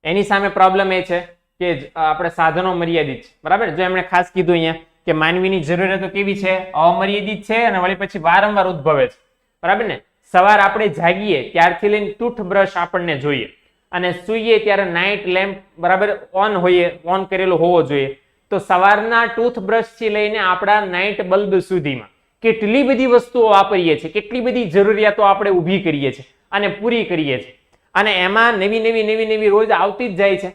એની સામે પ્રોબ્લેમ એ છે કે આપણે સાધનો મર્યાદિત છે, બરાબર. જો એમણે ખાસ કીધું અહીંયા કે માનવીની જરૂરિયાતો કેવી છે? અમર્યાદિત છે અને વળી પછી વારંવાર ઉદ્ભવે છે, બરાબર ને. સવાર આપણે જાગીએ ત્યારથી લઈને ટૂથબ્રશ આપણને જોઈએ અને સૂઈએ ત્યારે નાઇટ લેમ્પ બરાબર ઓન કરેલો હોવો જોઈએ. તો સવારના ટૂથબ્રશ થી લઈને આપણા નાઇટ બલ્બ સુધીમાં કેટલી બધી વસ્તુઓ વાપરીએ છીએ, કેટલી બધી જરૂરિયાતો આપણે ઊભી કરીએ છીએ અને પૂરી કરીએ છીએ. અને એમાં નવી રોજ આવતી જ જાય છે.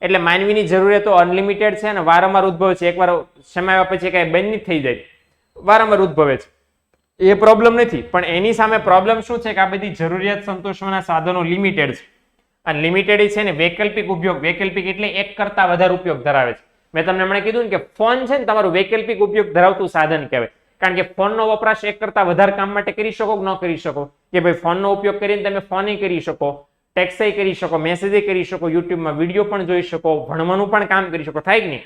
એટલે માનવીની જરૂરિયાતો અનલિમિટેડ છે અને વારંવાર ઉદ્ભવે છે. એકવાર સમાવ્યા પછી કઈ બંધ નહીં થઈ જાય, વારંવાર ઉદ્ભવે છે. એ પ્રોબ્લેમ નથી, પણ એની સામે પ્રોબ્લેમ શું છે કે આ બધી જરૂરિયાત સંતોષવાના સાધનો લિમિટેડ છે અને લિમિટેડ છે ને વૈકલ્પિક ઉપયોગ, વૈકલ્પિક એટલે એક કરતા વધારે ઉપયોગ ધરાવે છે. મેં તમને હમણાં કીધું ને કે ફોન છે ને તમારું વૈકલ્પિક ઉપયોગ ધરાવતું સાધન કહેવાય, કારણ કે ફોનનો વપરાશ એક કરતા વધારે કામ માટે કરી શકો કે ન કરી શકો, કે ભાઈ ફોનનો ઉપયોગ કરીને તમે ફોન કરી શકો, ટેક્સ કરી શકો, મેસેજ કરી શકો, યુટ્યુબમાં વિડીયો પણ જોઈ શકો, ભણવાનું પણ કામ કરી શકો, થાય કે નહીં?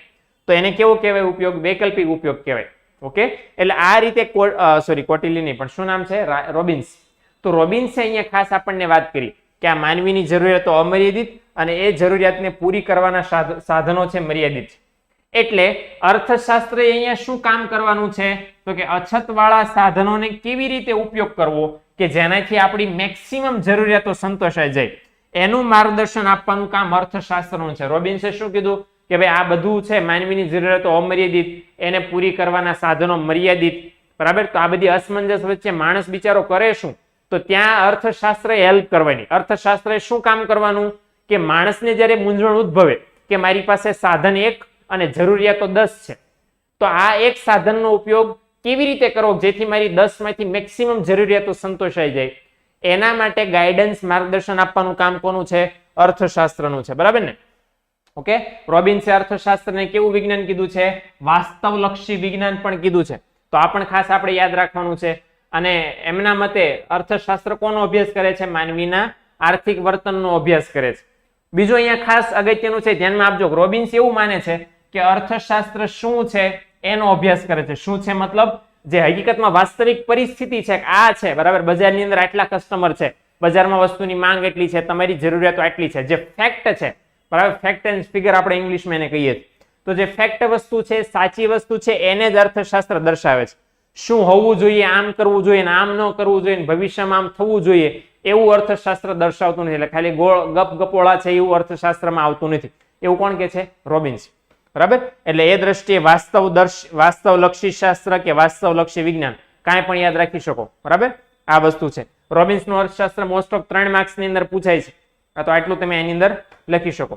તો એને કેવો કહેવાય ઉપયોગ? વૈકલ્પિક ઉપયોગ કહેવાય. ઓકે, એટલે આ રીતે કોટિલ્ય નહીં પણ શું નામ છે? રોબિન્સ. તો રોબિન્સે અહીંયા ખાસ આપણને વાત કરી કે આ માનવીની જરૂરિયાતો અમર્યાદિત અને એ જરૂરિયાતને પૂરી કરવાના સાધનો છે મર્યાદિત. એટલે અર્થશાસ્ત્રે અહીંયા શું કામ કરવાનું છે? તો કે અછતવાળા સાધનોને કેવી રીતે ઉપયોગ કરવો કે જેનાથી આપણી મેક્સિમમ જરૂરિયાતો સંતોષાઈ જાય, એનું માર્ગદર્શન આપવાનું કામ અર્થશાસ્ત્રનું છે. રોબિન્સે શું કીધું કે ભાઈ આ બધું છે માનવીની જરૂરિયાતો અમર્યાદિત, એને પૂરી કરવાના સાધનો મર્યાદિત, બરાબર? તો આ બધી અસમંજસ વચ્ચે માણસ બિચારો કરે શું? તો ત્યાં અર્થશાસ્ત્રએ હેલ્પ કરવાની. અર્થશાસ્ત્રએ શું કામ કરવાનું કે માણસને જ્યારે મૂંઝવણ ઉદ્ભવે કે મારી પાસે સાધન 1 અને જરૂરિયાતો 10 છે, તો આ એક સાધનનો ઉપયોગ કેવી રીતે કરવો જેથી મારી 10 માંથી મેક્સિમમ જરૂરિયાતો સંતોષાઈ જાય, એના માટે ગાઈડન્સ, માર્ગદર્શન આપવાનું કામ કોનું છે? અર્થશાસ્ત્રનું છે, બરાબર ને? ઓકે, રોબિન્સે અર્થશાસ્ત્રને કેવું વિજ્ઞાન કીધું છે? વાસ્તવલક્ષી વિજ્ઞાન પણ કીધું છે. તો આ પણ ખાસ આપણે યાદ રાખવાનું છે. અને એમના મતે અર્થશાસ્ત્ર કોનો અભ્યાસ કરે છે? માનવીના આર્થિક વર્તનનો અભ્યાસ કરે છે. બીજું અહીંયા ખાસ અગત્યનું છે, ધ્યાનમાં આપજો. રોબિન્સ એવું માને છે કે અર્થશાસ્ત્ર શું છે એનો અભ્યાસ કરે છે. શું છે મતલબ? જે હકીકતમાં વાસ્તવિક પરિસ્થિતિ છે આ છે, બરાબર? બજારની અંદર આટલા કસ્ટમર છે, બજારમાં વસ્તુની માંગ એટલી છે, તમારી જરૂરિયાતો આટલી છે, જે ફેક્ટ છે, બરાબર? ફેક્ટ એન્ડ ફિગર આપણે ઇંગ્લિશમાં એને કહીએ. તો જે ફેક્ટ વસ્તુ છે, સાચી વસ્તુ છે, એને જ અર્થશાસ્ત્ર દર્શાવે છે. શું હોવું જોઈએ, આમ કરવું જોઈએ ને આમ ન કરવું જોઈએ, ભવિષ્યમાં આમ થવું જોઈએ, એવું અર્થશાસ્ત્ર દર્શાવતું નથી. એટલે ખાલી ગપ ગપોળા છે એવું અર્થશાસ્ત્રમાં આવતું નથી. એવું કોણ કે છે? રોબિન્સ, બરાબર? એટલે એ દ્રષ્ટિએ વાસ્તવલક્ષી શાસ્ત્ર કે વાસ્તવલક્ષી વિજ્ઞાન કાંઈ પણ યાદ રાખી શકો, બરાબર? આ વસ્તુ છે. રોબિન્સનું અર્થશાસ્ત્ર મોસ્ટ ઓફ 3 માર્ક્સની અંદર પૂછાય છે, તો આટલું તમે એની અંદર લખી શકો.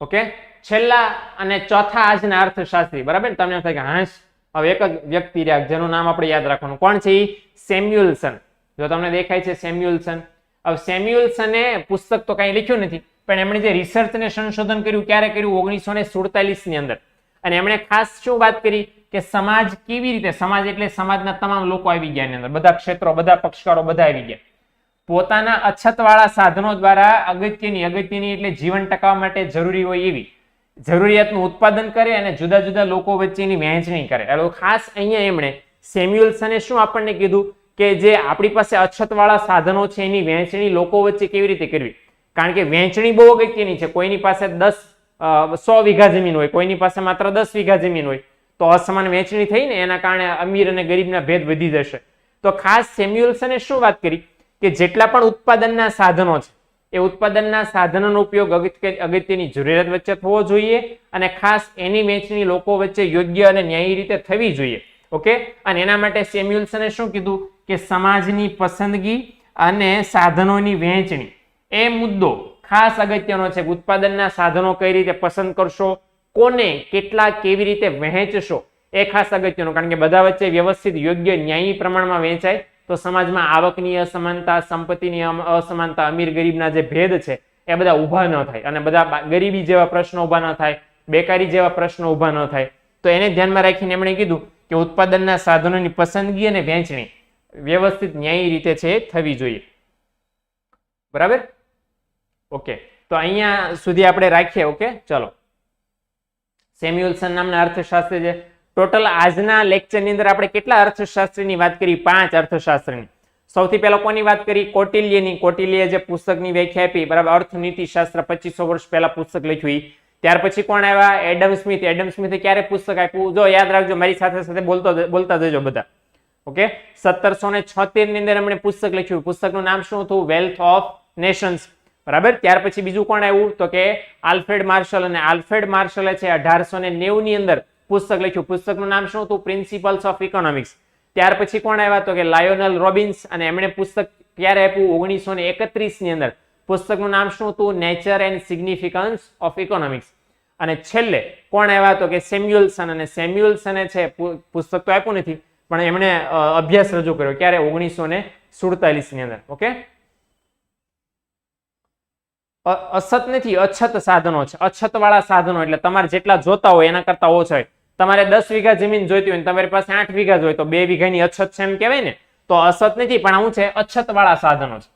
ઓકે, છેલ્લા અને ચોથા આજના અર્થશાસ્ત્રી, બરાબર? તમને એમ થાય કે હા હવે એક જ વ્યક્તિ રહ્યા જેનું નામ આપણે યાદ રાખવાનું. કોણ છે? સેમ્યુઅલ્સન. જો તમને દેખાય છે સેમ્યુઅલ્સન. હવે સેમ્યુઅલ્સને પુસ્તક તો કઈ લખ્યું નથી, પણ એમણે જે રિસર્ચ ને સંશોધન કર્યું ક્યારે કર્યું? 1947 ની અંદર. અને એમણે ખાસ શું વાત કરી કે સમાજ કેવી રીતે, સમાજ એટલે સમાજના તમામ લોકો આવી ગયા એની અંદર, બધા ક્ષેત્રો, બધા પક્ષકારો બધા આવી ગયા. પોતાના અછતવાળા સાધનો દ્વારા અગત્યની એટલે જીવન ટકાવવા માટે જરૂરી હોય એવી જરૂરિયાતનું ઉત્પાદન કરે અને જુદા જુદા લોકો વચ્ચેની વહેંચણી કરે. એટલે ખાસ અહીંયા એમણે સેમ્યુઅલ્સને શું આપણને કીધું કે જે આપણી પાસે અછતવાળા સાધનો છે એની વહેંચણી લોકો વચ્ચે કેવી રીતે કરવી? કારણ કે વહેંચણી બહુ અગત્યની છે. કોઈની પાસે 100 વીઘા જમીન હોય, કોઈની પાસે માત્ર 10 વીઘા જમીન હોય, તો અસમાન વહેંચણી થઈ ને એના કારણે અમીર અને ગરીબના ભેદ વધી જશે. તો ખાસ સેમ્યુઅલ્સને શું વાત કરી કે જેટલા પણ ઉત્પાદનના સાધનો છે એ ઉત્પાદનના સાધનોનો ઉપયોગ અગત્યની જરૂરિયાત વચ્ચે થવો જોઈએ અને ખાસ એની વહેંચણી લોકો વચ્ચે યોગ્ય અને ન્યાયી રીતે થવી જોઈએ. ઓકે, અને એના માટે સેમ્યુઅલ્સને શું કીધું કે સમાજની પસંદગી અને સાધનોની વહેંચણી એ મુદ્દો ખાસ અગત્યનો છે. ઉત્પાદનના સાધનો કઈ રીતે પસંદ કરશો, કોને કેટલા કેવી રીતે વહેંચશો એ ખાસ અગત્યનું. કારણ કે બધા વચ્ચે વ્યવસ્થિત યોગ્ય ન્યાયી પ્રમાણમાં વહેંચાય તો સમાજમાં આવકની અસમાનતા, સંપત્તિની અસમાનતા, અમીર ગરીબના જે ભેદ છે એ બધા ઊભા ન થાય અને બધા ગરીબી જેવા પ્રશ્નો ઊભા ન થાય, બેકારી જેવા પ્રશ્નો ઊભા ન થાય. તો એને ધ્યાનમાં રાખીને એમણે કીધું કે ઉત્પાદનના સાધનોની પસંદગી અને વહેંચણી વ્યવસ્થિત ન્યાયી રીતે છે થવી જોઈએ. બરાબર? ઓકે, તો અહીંયા સુધી આપણે રાખીએ. ઓકે, ચલો. સેમ્યુઅલ્સન નામના અર્થશાસ્ત્રી છે. ટોટલ આજના લેક્ચરની અંદર આપણે કેટલા અર્થશાસ્ત્રીની વાત કરી? 5 અર્થશાસ્ત્રની. સૌથી પહેલા કોની વાત કરી? કૌટિલ્યની. કૌટિલ્યએ જે પુસ્તકની વ્યાખ્યા આપી, બરાબર, અર્થનીતિ શાસ્ત્ર, 2500 વર્ષ પહેલા પુસ્તક લખ્યું. ત્યાર પછી કોણ આવ્યા? Adam Smith. એડમ સ્મિથે ક્યારે પુસ્તક આપ્યું? જો યાદ રાખજો, મારી સાથે સાથે બોલતા જજો બધા. ઓકે, 1776 ની અંદર એમણે પુસ્તક લખ્યું. પુસ્તકનું નામ શું હતું? Wealth of Nations. બરાબર. ત્યાર પછી બીજું કોણ આવ્યું? તો કે આલ્ફ્રેડ માર્શલ. અને આલ્ફ્રેડ માર્શલે છે 1890 ની અંદર પુસ્તક લખ્યું. પુસ્તકનું નામ શું હતું? Principles of economics. ત્યાર પછી કોણ આવ્યા? તો કે લાયોનેલ રોબિન્સ. અને એમણે પુસ્તક ક્યારે આપ્યું? 1931 ની અંદર. પુસ્તકનું નામ શું હતું? Nature and significance of economics. અને છેલ્લે કોણ આવ્યા? તો કે સેમ્યુઅલ્સન. અને સેમ્યુઅલ્સને છે પુસ્તક તો આપ્યું નથી, પણ એમણે અભ્યાસ રજૂ કર્યો. ક્યારે? 1947 ની અંદર. ઓકે, અસત નથી, અછત સાધનો છે. અછત વાળા સાધનો એટલે તમારે જેટલા જોતા હોય એના કરતા ઓછા હોય. તમારે 10 વીઘા જમીન જોઈતી હોય તમારી પાસે 8 વીઘા જોઈ તો 2 વીઘાની અછત છે એમ કહેવાય ને. તો અસત નથી, પણ શું છે? અછત વાળા સાધનો છે.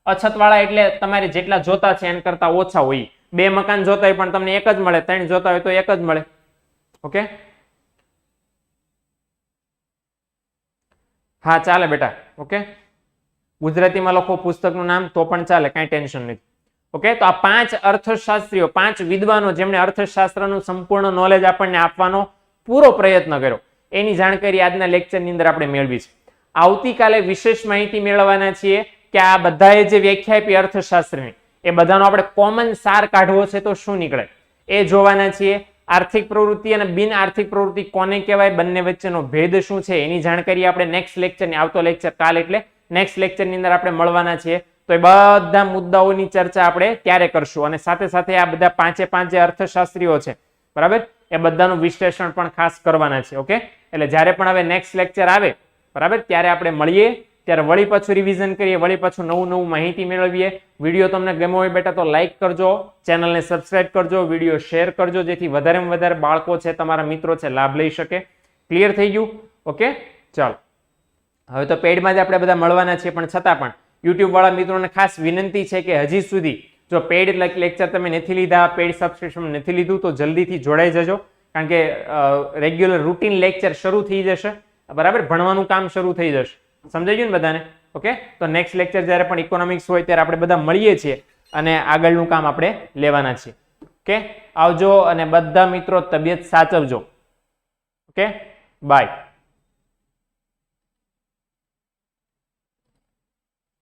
અછત વાળા એટલે તમારે જેટલા જોતા છે એના કરતા ઓછા હોય. 2 મકાન જોતા હોય પણ તમને એક જ મળે, 3 જોતા હોય તો એક જ મળે. ઓકે, હા ચાલે બેટા. ઓકે, ગુજરાતીમાં લખો પુસ્તકનું નામ તો પણ ચાલે, કાંઈ ટેન્શન નથી. ઓકે, તો આ 5 અર્થશાસ્ત્રીઓ, 5 વિદ્વાનો જેમણે અર્થશાસ્ત્રનું સંપૂર્ણ નોલેજ આપણને આપવાનો પૂરો પ્રયત્ન કર્યો, એની જાણકારી આજના લેક્ચરની અંદર આપણે મેળવી છે. આવતીકાલે વિશેષ માહિતી મેળવવાના છીએ કે આ બધાએ જે વ્યાખ્યા આપી અર્થશાસ્ત્રની, એ બધાનો આપણે કોમન સાર કાઢવો છે તો શું નીકળે એ જોવાના છીએ. આર્થિક પ્રવૃત્તિ અને બિન આર્થિક પ્રવૃત્તિ કોને કહેવાય, બંને વચ્ચેનો ભેદ શું છે એની જાણકારી આપણે નેક્સ્ટ લેક્ચરની, આવતો લેક્ચર કાલ એટલે નેક્સ્ટ લેક્ચરની અંદર આપણે મળવાના છીએ. તો એ બધા મુદ્દાઓની ચર્ચા આપણે ત્યારે કરશું અને સાથે સાથે આ બધા 5 જે અર્થશાસ્ત્રીઓ છે, બરાબર, એ બધાનું વિશ્લેષણ પણ ખાસ કરવાના છે. ઓકે, એટલે જ્યારે પણ હવે નેક્સ્ટ લેક્ચર આવે, બરાબર, ત્યારે આપણે મળીએ, ત્યારે વળી પાછું રિવિઝન કરીએ, વળી પાછું નવું માહિતી મેળવીએ. વિડીયો તમને ગમ્યો હોય બેટા તો લાઈક કરજો, ચેનલને સબસ્ક્રાઇબ કરજો, વિડીયો શેર કરજો, જેથી વધારેમાં વધારે બાળકો છે, તમારા મિત્રો છે, લાભ લઈ શકે. ક્લિયર થઈ ગયું? ઓકે, ચાલો. હવે તો પેડમાં જ આપણે બધા મળવાના છીએ, પણ છતાં પણ યુટ્યુબ વાળા મિત્રોને ખાસ વિનંતી છે કે હજી સુધી જો પેડ લેક્ચર તમે નથી લીધા, પેડ સબસ્ક્રિપ્શન નથી લીધું તો જલ્દીથી જોડાઈ જજો, કારણ કે રેગ્યુલર રૂટીન લેક્ચર શરૂ થઈ જશે, બરાબર, ભણવાનું કામ શરૂ થઈ જશે. સમજાઈ ગયું ને બધાને? ઓકે, તો નેક્સ્ટ લેક્ચર જ્યારે પણ ઇકોનોમિક્સ હોય ત્યારે આપણે બધા મળીએ છીએ અને આગળનું કામ આપણે લેવાના છીએ. ઓકે, આવજો અને બધા મિત્રો તબિયત સાચવજો. Okay, by.